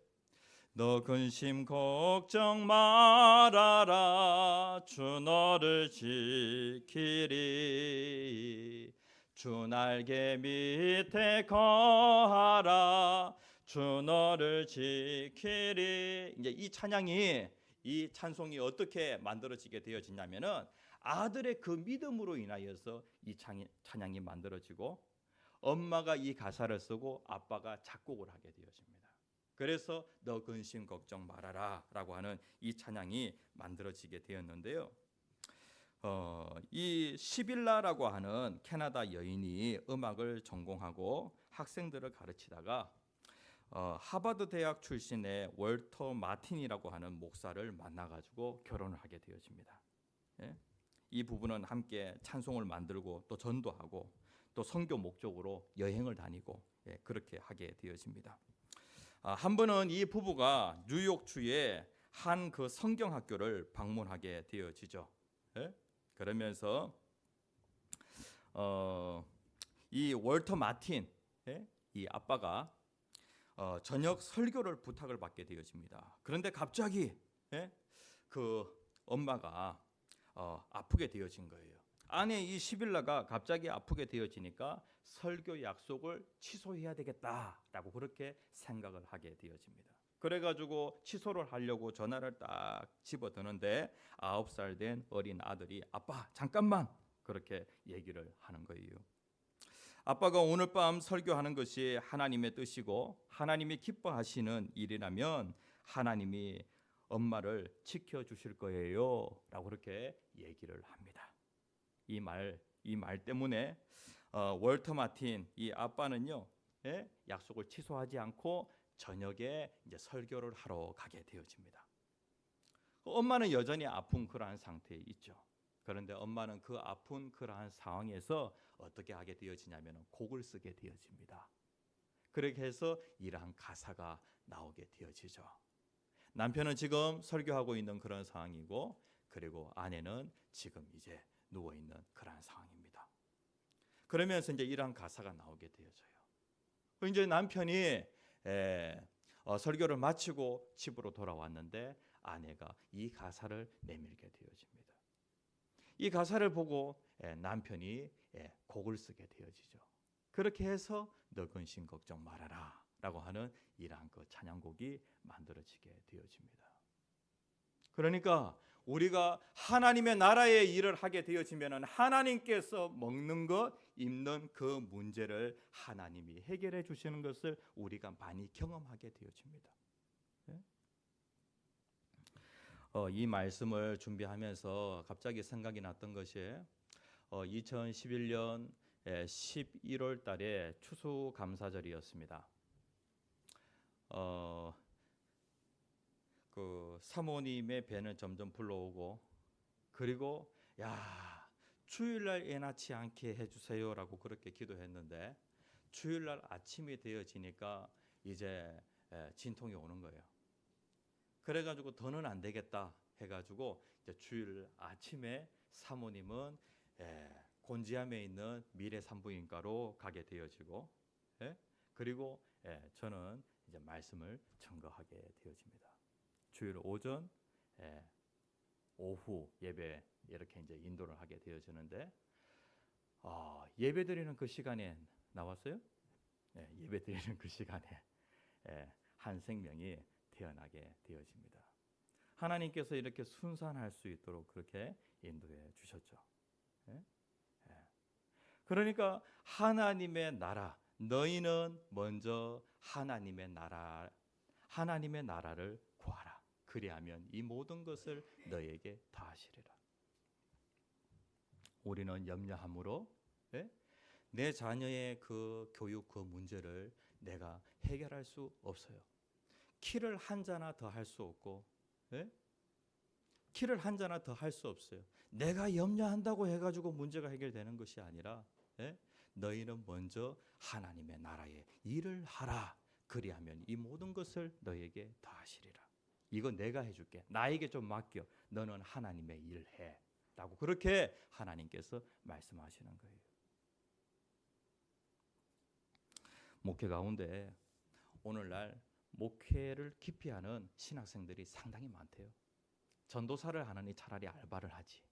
너 근심 걱정 말아라 주 너를 지키리. 주 날개 밑에 거하라 주 너를 지키리. 이제 이 찬송이 어떻게 만들어지게 되어지냐면은 아들의 그 믿음으로 인하여서 이 찬양이 만들어지고 엄마가 이 가사를 쓰고 아빠가 작곡을 하게 되어집니다. 그래서 너 근심 걱정 말아라 라고 하는 이 찬양이 만들어지게 되었는데요. 이 시빌라라고 하는 캐나다 여인이 음악을 전공하고 학생들을 가르치다가 하버드 대학 출신의 월터 마틴이라고 하는 목사를 만나가지고 결혼을 하게 되어집니다. 이 부부는 함께 찬송을 만들고 또 전도하고 또 선교 목적으로 여행을 다니고 그렇게 하게 되어집니다. 한 번은 이 부부가 뉴욕주의 한 그 성경학교를 방문하게 되어지죠. 그러면서 이 월터 마틴 이 아빠가 저녁 설교를 부탁을 받게 되어집니다. 그런데 갑자기 그 엄마가 아프게 되어진 거예요. 아내 이 시빌라가 갑자기 아프게 되어지니까 설교 약속을 취소해야 되겠다라고 그렇게 생각을 하게 되어집니다. 그래가지고 취소를 하려고 전화를 딱 집어드는데 9살 된 어린 아들이 아빠 잠깐만 그렇게 얘기를 하는 거예요. 아빠가 오늘 밤 설교하는 것이 하나님의 뜻이고 하나님이 기뻐하시는 일이라면 하나님이 엄마를 지켜주실 거예요 라고 그렇게 얘기를 합니다. 이 말 때문에 월터 마틴 이 아빠는요 약속을 취소하지 않고 저녁에 이제 설교를 하러 가게 되어집니다. 엄마는 여전히 아픈 그러한 상태에 있죠. 그런데 엄마는 그 아픈 그러한 상황에서 어떻게 하게 되어지냐면 곡을 쓰게 되어집니다. 그렇게 해서 이러한 가사가 나오게 되어지죠. 남편은 지금 설교하고 있는 그런 상황이고, 그리고 아내는 지금 이제 누워 있는 그러한 상황입니다. 그러면서 이제 이러한 가사가 나오게 되어져요. 이제 남편이 설교를 마치고 집으로 돌아왔는데 아내가 이 가사를 내밀게 되어집니다. 이 가사를 보고 남편이 곡을 쓰게 되어지죠. 그렇게 해서 너 근심 걱정 말아라 라고 하는 이러한 그 찬양곡이 만들어지게 되어집니다. 그러니까 우리가 하나님의 나라의 일을 하게 되어지면 하나님께서 먹는 것, 입는 그 문제를 하나님이 해결해 주시는 것을 우리가 많이 경험하게 되어집니다. 이 말씀을 준비하면서 갑자기 생각이 났던 것이 2011년 11월 달에 추수감사절이었습니다. 그 사모님의 배는 점점 불러오고, 그리고 야 주일날 애 낳지 않게 해주세요라고 그렇게 기도했는데 주일날 아침이 되어지니까 이제 진통이 오는 거예요. 그래가지고 더는 안 되겠다 해가지고 이제 주일 아침에 사모님은 곤지암에 있는 미래산부인과로 가게 되어지고, 그리고 저는 이제 말씀을 증거하게 되어집니다. 주일 오전, 오후 예배 이렇게 이제 인도를 하게 되어지는데, 예배드리는 그 시간에 나왔어요. 예배드리는 그 시간에 한 생명이 태어나게 되어집니다. 하나님께서 이렇게 순산할 수 있도록 그렇게 인도해 주셨죠. 그러니까 하나님의 나라, 너희는 먼저 하나님의 나라를 구하라. 그리하면 이 모든 것을 너에게 다하시리라. 우리는 염려함으로 내 자녀의 그 교육 그 문제를 내가 해결할 수 없어요. 키를 한 자나 더 할 수 없고, 키를 한 자나 더 할 수 없어요. 내가 염려한다고 해가지고 문제가 해결되는 것이 아니라 너희는 먼저 하나님의 나라의 일을 하라. 그리하면 이 모든 것을 너에게 다 하시리라. 이거 내가 해줄게. 나에게 좀 맡겨. 너는 하나님의 일을 해. 라고 그렇게 하나님께서 말씀하시는 거예요. 목회 가운데 오늘날 목회를 기피하는 신학생들이 상당히 많대요. 전도사를 하느니 차라리 알바를 하지.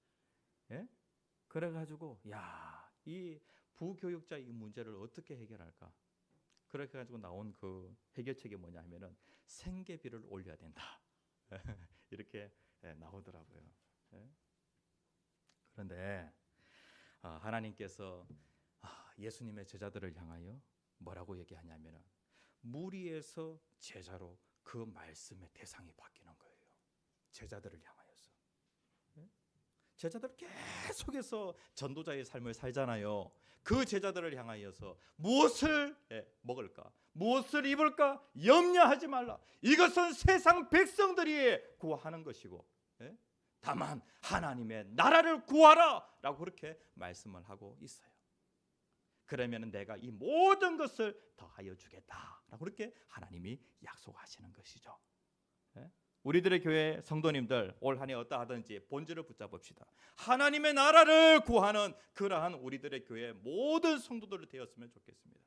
그래가지고 이 부교육자 이 문제를 어떻게 해결할까? 그렇게 가지고 나온 그 해결책이 뭐냐 하면은 생계비를 올려야 된다. 이렇게 나오더라고요. 그런데 하나님께서 예수님의 제자들을 향하여 뭐라고 얘기하냐면은 무리에서 제자로 그 말씀의 대상이 바뀌는 거예요. 제자들을 향하여서. 제자들 계속해서 전도자의 삶을 살잖아요. 그 제자들을 향하여서 무엇을 먹을까? 무엇을 입을까? 염려하지 말라. 이것은 세상 백성들이 구하는 것이고, 다만 하나님의 나라를 구하라 라고 그렇게 말씀을 하고 있어요. 그러면 내가 이 모든 것을 더하여 주겠다 라고 그렇게 하나님이 약속하시는 것이죠. 우리들의 교회 성도님들 올 한 해 어떠하든지 본질을 붙잡읍시다. 하나님의 나라를 구하는 그러한 우리들의 교회 모든 성도들이 되었으면 좋겠습니다.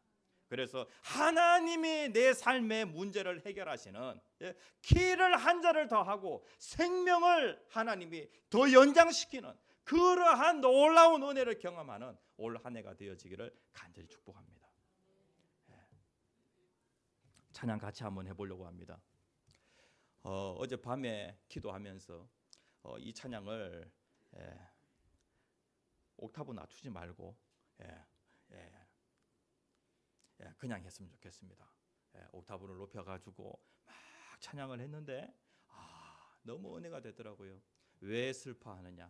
그래서 하나님이 내 삶의 문제를 해결하시는, 키를 한 자를 더하고 생명을 하나님이 더 연장시키는 그러한 놀라운 은혜를 경험하는 올 한 해가 되어지기를 간절히 축복합니다. 찬양 같이 한번 해보려고 합니다. 어젯밤에 기도하면서 이 찬양을 옥타브 낮추지 말고 그냥 했으면 좋겠습니다. 옥타브를 높여가지고 막 찬양을 했는데 너무 은혜가 되더라고요. 왜 슬퍼하느냐?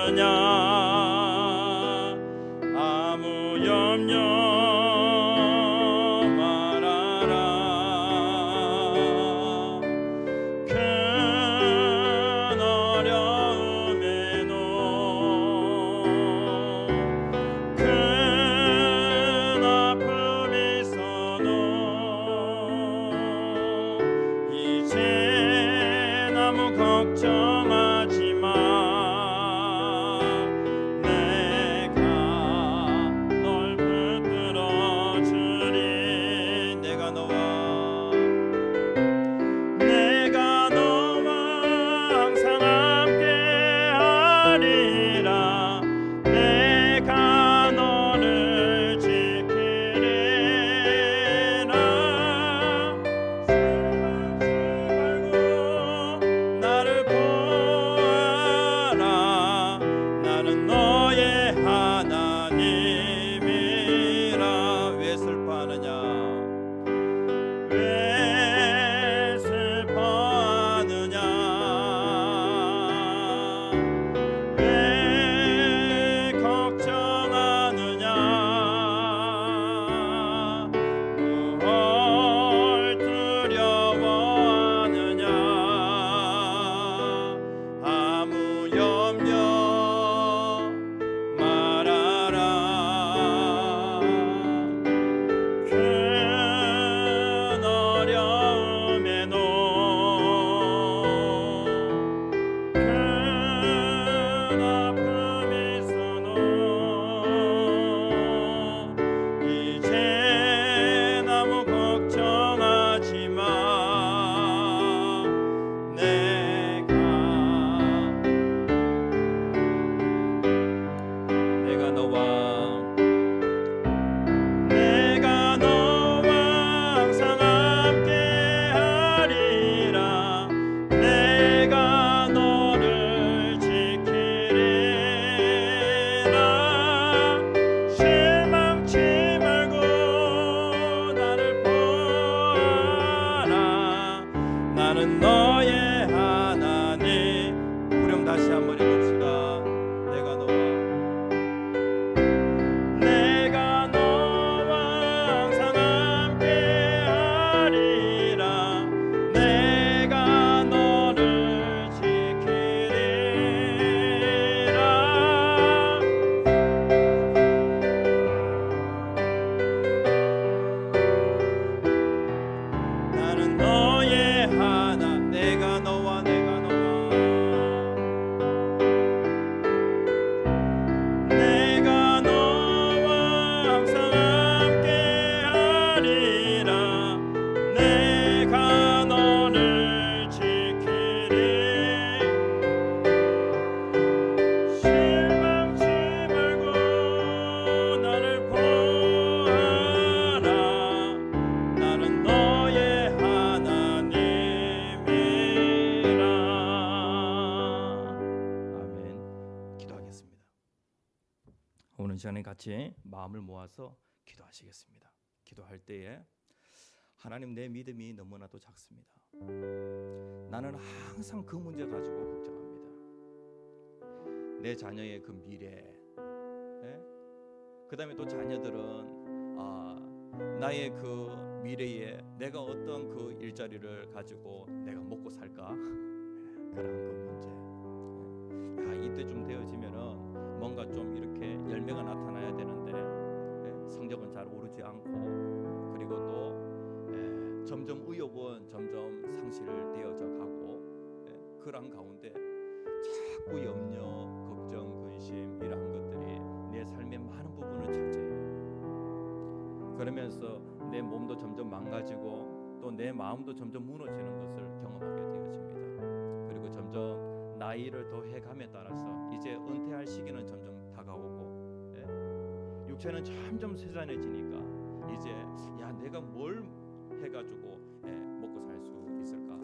슬퍼하느냐 아무 염려 걱정하지 마. 내가 널 붙들어 주리. 내가 너와 항상 함께 하리라. 내가 너를 지키리라. 나를 보아라. 나는 너의 하나님이라. 왜 슬퍼하느냐 왜 슬퍼하느냐 왜 걱정하느냐 뭘 두려워하느냐 아무 염려 말아라. 큰 어려움에도 큰 아픔이 있어도 이제 아무 걱정하지 마. 내가 너와 항상 함께 하리라. 내가 너를 지키리라. 실망치 말고 나를 보아라. 나는 너의 하나님. 우리 다시 한번 읽읍시다. 내가 너와 항상 함께 하리라. 내가 너를 지키리라. 나는 너의 하나. 내가 너와 내가 너와 항상 함께 하리라. 내가 너를 지키리. 실망치 말고 나를 보아라. 나는 너의 하나님이라. 아멘. 기도하겠습니다. 오늘 시간에 같이 마음을 모아서 기도하시겠습니다. 기도할 때에 하나님, 내 믿음이 너무나도 작습니다. 나는 항상 그 문제 가지고 걱정합니다. 내 자녀의 그 미래, 그 다음에 또 자녀들은 나의 그 미래에 내가 어떤 그 일자리를 가지고 내가 먹고 살까, 그런 그 문제. 이때쯤 되어지면은 뭔가 좀 이렇게 열매가 나타나야 되는데 성적은 잘 오르지 않고, 그리고 또 점점 의욕은 점점 상실되어져 가고, 그런 가운데 자꾸 염려, 걱정, 근심 이러한 것들이 내 삶의 많은 부분을 차지해요. 그러면서 내 몸도 점점 망가지고 또 내 마음도 점점 무너지는 것을 경험하게 되어집니다. 그리고 점점 나이를 더 해감에 따라서 이제 은퇴할 시기는 점점 다가오고, 육체는 점점 세잔해지니까 이제 내가 뭘 해가지고 먹고 살 수 있을까.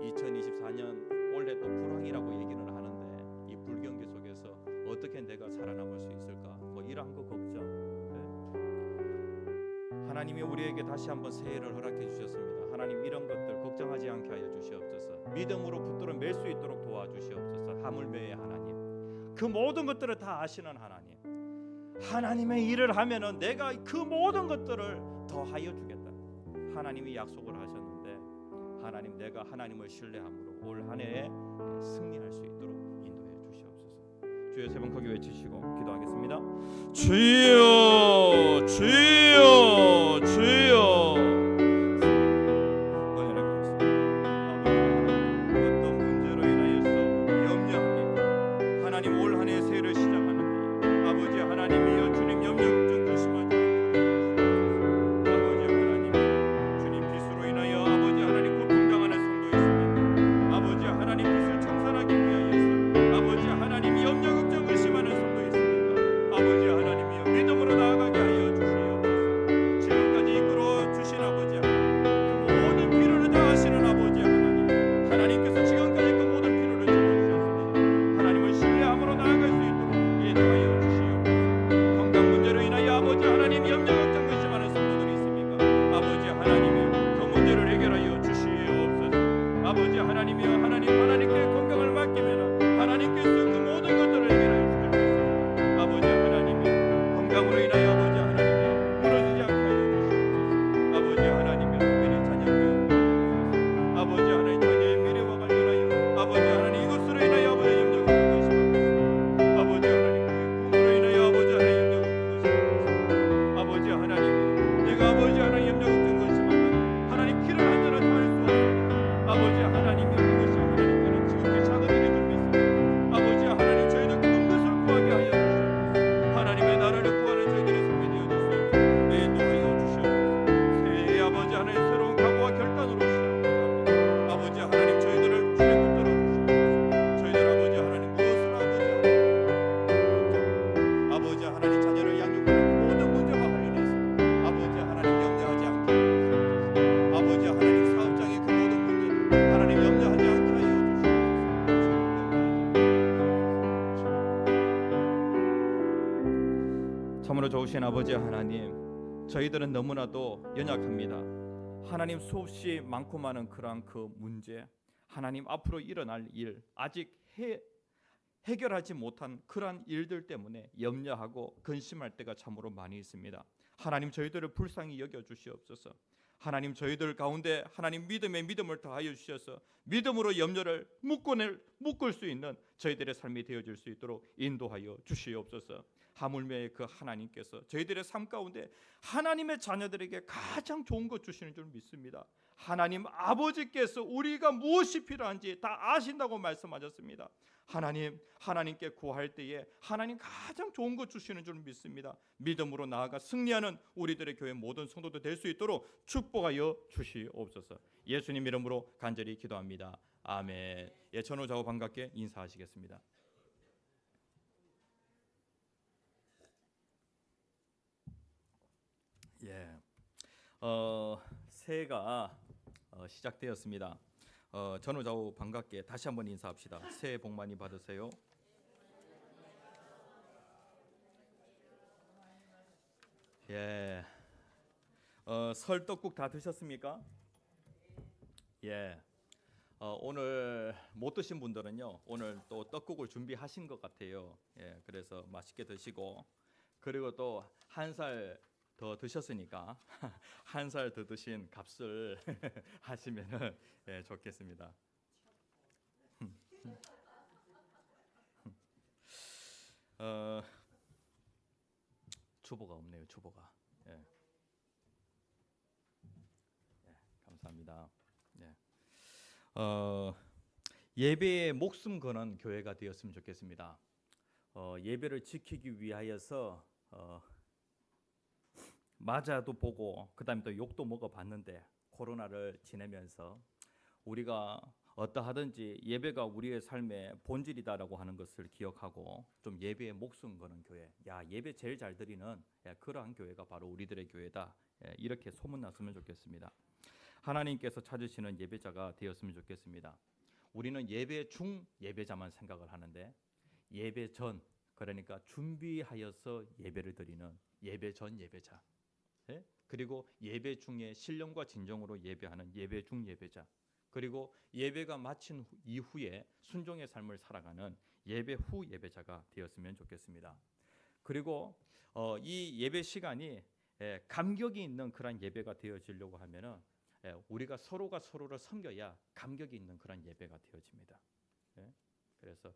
2024년 올해 또 불황이라고 얘기는 하는데 이 불경기 속에서 어떻게 내가 살아남을 수 있을까, 뭐 이러한 거 걱정. 하나님이 우리에게 다시 한번 새해를 허락해 주셨습니다. 하나님, 이런 것들 걱정하지 않게 하여 주시옵소서. 믿음으로 붙들어 맬 수 있도록 도와주시옵소서. 하물매의 하나님,
그 모든 것들을 다 아시는 하나님, 하나님의 일을 하면은 내가 그 모든 것들을 더하여 주겠다. 하나님이 약속을 하셨는데 하나님, 내가 하나님을 신뢰함으로 올 한 해에 승리할 수 있도록 인도해 주시옵소서. 주여 세 번 크게 외치시고 기도하겠습니다. 주여 주여 주여. 은혜를 감사합니다. 어떤 문제로 인하여서 염려합니까? 하나님 올 한 해 새해를 시작하는데 아버지 하나님이여 주님 염려 걱정 조심하지 않게 아버지 하나님 주님 빚으로 인하여 아버지 하나님 고통당하는 성도 있습니다. 아버지 하나님 빚을 청산하기 위하여서 아버지 하나님 염려 걱정 의심하는 성도 있습니다. 아버지 하나님이여 믿음으로 나아가게 하여 주시옵소서. 지금까지 이끌어 주신 아버지 하나님, 그 모든 필요를 다 아시는 아버지 하나님, 하나님께서 지금까지 그 모든 필요를 채워주셨습니다. 하나님을 신뢰함으로 나아갈 수 있도록 인도하여 주시옵소서. 건강 문제로 인하여 아버지 하나님 염려 걱정 의심하는 성도들이 있습니까? 아버지 하나님이여 그 문제를 해결하여 주시옵소서. 아버지 하나님이여 하나님께 건강을 맡기면 하나님께서 그 모든 것들을 해결하여 주시옵소서. 아버지 하나님이여 건강으로 인하여 아버지 하나님이여 무너지지 않게 하여 주시옵소서. 아버지 하나님이여 특별히 자녀 교육 주옵소서. 아버지 하나님 자녀의 미래와 관련하여 아버지 하나님 이것으로 인하여 아버지 염려 걱정 의심하옵소서. 아버지 하나님 그의 부모로 인하여 아버지 하나님 염려 걱정 의심하옵소서. 아버지 하나님 내가 아버지 하나님 염려 걱정 의심하면 하나님 길을 한 자는 더할 수 없습니다. 아버지 하나님이 이것이 하나님께는 지극히 작은 일인 줄 믿습니다. 아버지 하나님 저희들 큰 것을 구하게 하여 주시옵소서. 하나님의 나라를 구하는 저희들의 삶이 되어 줄 수 있도록 인도하여 주시옵소서. 새해 아버지 하나님 새로운 각오와 결단으로 시작합니다. 아버지 하나님 저희들을 주님 붙들어 주시옵소서. 저희들 아버지 하나님 무엇을 아버지 하나님 자녀를 양육하는 그 모든 문제와 관련해서 아버지 하나님 염려하지 않게 하옵소서. 아버지 하나님 사업장의 그 모든 문제를 하나님 염려하지 않게 하여 주시옵소서. 참으로 좋으신 아버지 하나님, 저희들은 너무나도 연약합니다. 하나님 수없이 많고 많은 그러한 그 문제, 하나님 앞으로 일어날 일, 아직 해결하지 못한 그러한 일들 때문에 염려하고 근심할 때가 참으로 많이 있습니다. 하나님 저희들을 불쌍히 여겨 주시옵소서. 하나님 저희들 가운데 하나님 믿음의 믿음을 더하여 주셔서 믿음으로 염려를 묶을 수 있는 저희들의 삶이 되어질 수 있도록 인도하여 주시옵소서. 하물며 그 하나님께서 저희들의 삶 가운데 하나님의 자녀들에게 가장 좋은 것 주시는 줄 믿습니다. 하나님 아버지께서 우리가 무엇이 필요한지 다 아신다고 말씀하셨습니다. 하나님께 구할 때에 하나님 가장 좋은 것 주시는 줄 믿습니다. 믿음으로 나아가 승리하는 우리들의 교회 모든 성도들 될 수 있도록 축복하여 주시옵소서. 예수님 이름으로 간절히 기도합니다. 아멘. 예, 전후 좌우 반갑게 인사하시겠습니다. 예, 새해가 시작되었습니다. 전후 좌우 반갑게 다시 한번 인사합시다. 새해 복 많이 받으세요. 예, 설 떡국 다 드셨습니까? 예, 오늘 못 드신 분들은요, 오늘 또 떡국을 준비하신 것 같아요. 예, 그래서 맛있게 드시고, 그리고 또 한 살 더 드셨으니까 한 살 더 드신 값을 하시면은 예, 좋겠습니다. 주보가 없네요. 주보가. 예. 예, 감사합니다. 예. 예배에 목숨 거는 교회가 되었으면 좋겠습니다. 예배를 지키기 위하여서 맞아도 보고 그다음에 또 욕도 먹어봤는데 코로나를 지내면서 우리가 어떠하든지 예배가 우리의 삶의 본질이다라고 하는 것을 기억하고 좀 예배에 목숨 거는 교회, 야 예배 제일 잘 드리는 그러한 교회가 바로 우리들의 교회다, 이렇게 소문났으면 좋겠습니다. 하나님께서 찾으시는 예배자가 되었으면 좋겠습니다. 우리는 예배 중 예배자만 생각을 하는데 예배 전, 그러니까 준비하여서 예배를 드리는 예배 전 예배자, 그리고 예배 중에 신령과 진정으로 예배하는 예배 중 예배자, 그리고 예배가 마친 이후에 순종의 삶을 살아가는 예배 후 예배자가 되었으면 좋겠습니다. 그리고 이 예배 시간이 감격이 있는 그런 예배가 되어지려고 하면은 우리가 서로가 서로를 섬겨야 감격이 있는 그런 예배가 되어집니다. 그래서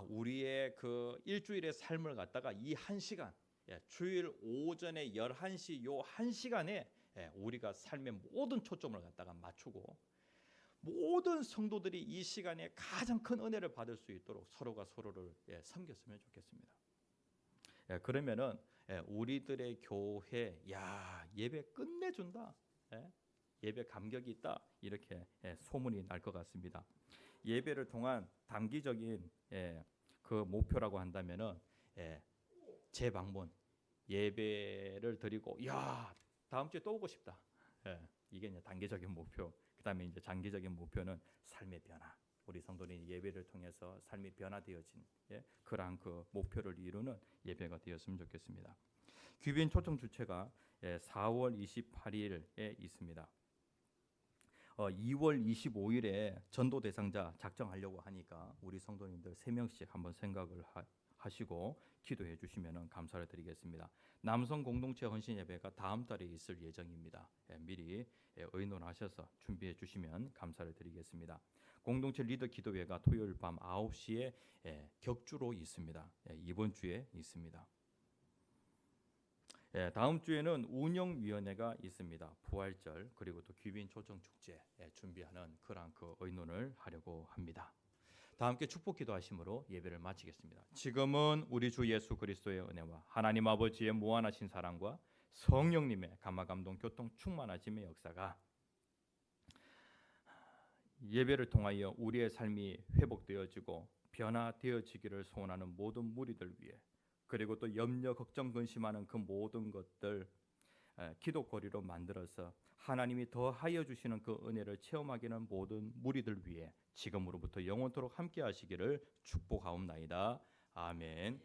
우리의 그 일주일의 삶을 갖다가 이 한 시간, 주일 오전에 11시 요 한 시간에 우리가 삶의 모든 초점을 갖다가 맞추고 모든 성도들이 이 시간에 가장 큰 은혜를 받을 수 있도록 서로가 서로를 섬겼으면 좋겠습니다. 그러면은 우리들의 교회 예배 끝내준다, 예배 감격이 있다, 이렇게 소문이 날 것 같습니다. 예배를 통한 단기적인 그 목표라고 한다면은 재방문, 예배를 드리고 다음 주에 또 오고 싶다. 이게 이제 단기적인 목표. 그다음에 이제 장기적인 목표는 삶의 변화. 우리 성도들이 예배를 통해서 삶이 변화되어진 그러한 그 목표를 이루는 예배가 되었으면 좋겠습니다. 귀빈 초청 주체가 4월 28일에 있습니다. 2월 25일에 전도 대상자 작정하려고 하니까 우리 성도님들 3명씩 한번 생각을 하시고 기도해 주시면 감사를 드리겠습니다. 남성 공동체 헌신 예배가 다음 달에 있을 예정입니다. 미리 의논하셔서 준비해 주시면 감사를 드리겠습니다. 공동체 리더 기도회가 토요일 밤 9시에 격주로 있습니다. 이번 주에 있습니다. 다음 주에는 운영위원회가 있습니다. 부활절 그리고 또 귀빈 초청 축제 준비하는 그런 그 의논을 하려고 합니다. 다 함께 축복 기도하심으로 예배를 마치겠습니다. 지금은 우리 주 예수 그리스도의 은혜와 하나님 아버지의 무한하신 사랑과 성령님의 감화감동 교통 충만하심의 역사가 예배를 통하여 우리의 삶이 회복되어지고 변화되어지기를 소원하는 모든 무리들 위해, 그리고 또 염려 걱정 근심하는 그 모든 것들 기도거리로 만들어서 하나님이 더하여 주시는 그 은혜를 체험하기는 모든 무리들 위해 지금으로부터 영원토록 함께 하시기를 축복하옵나이다. 아멘.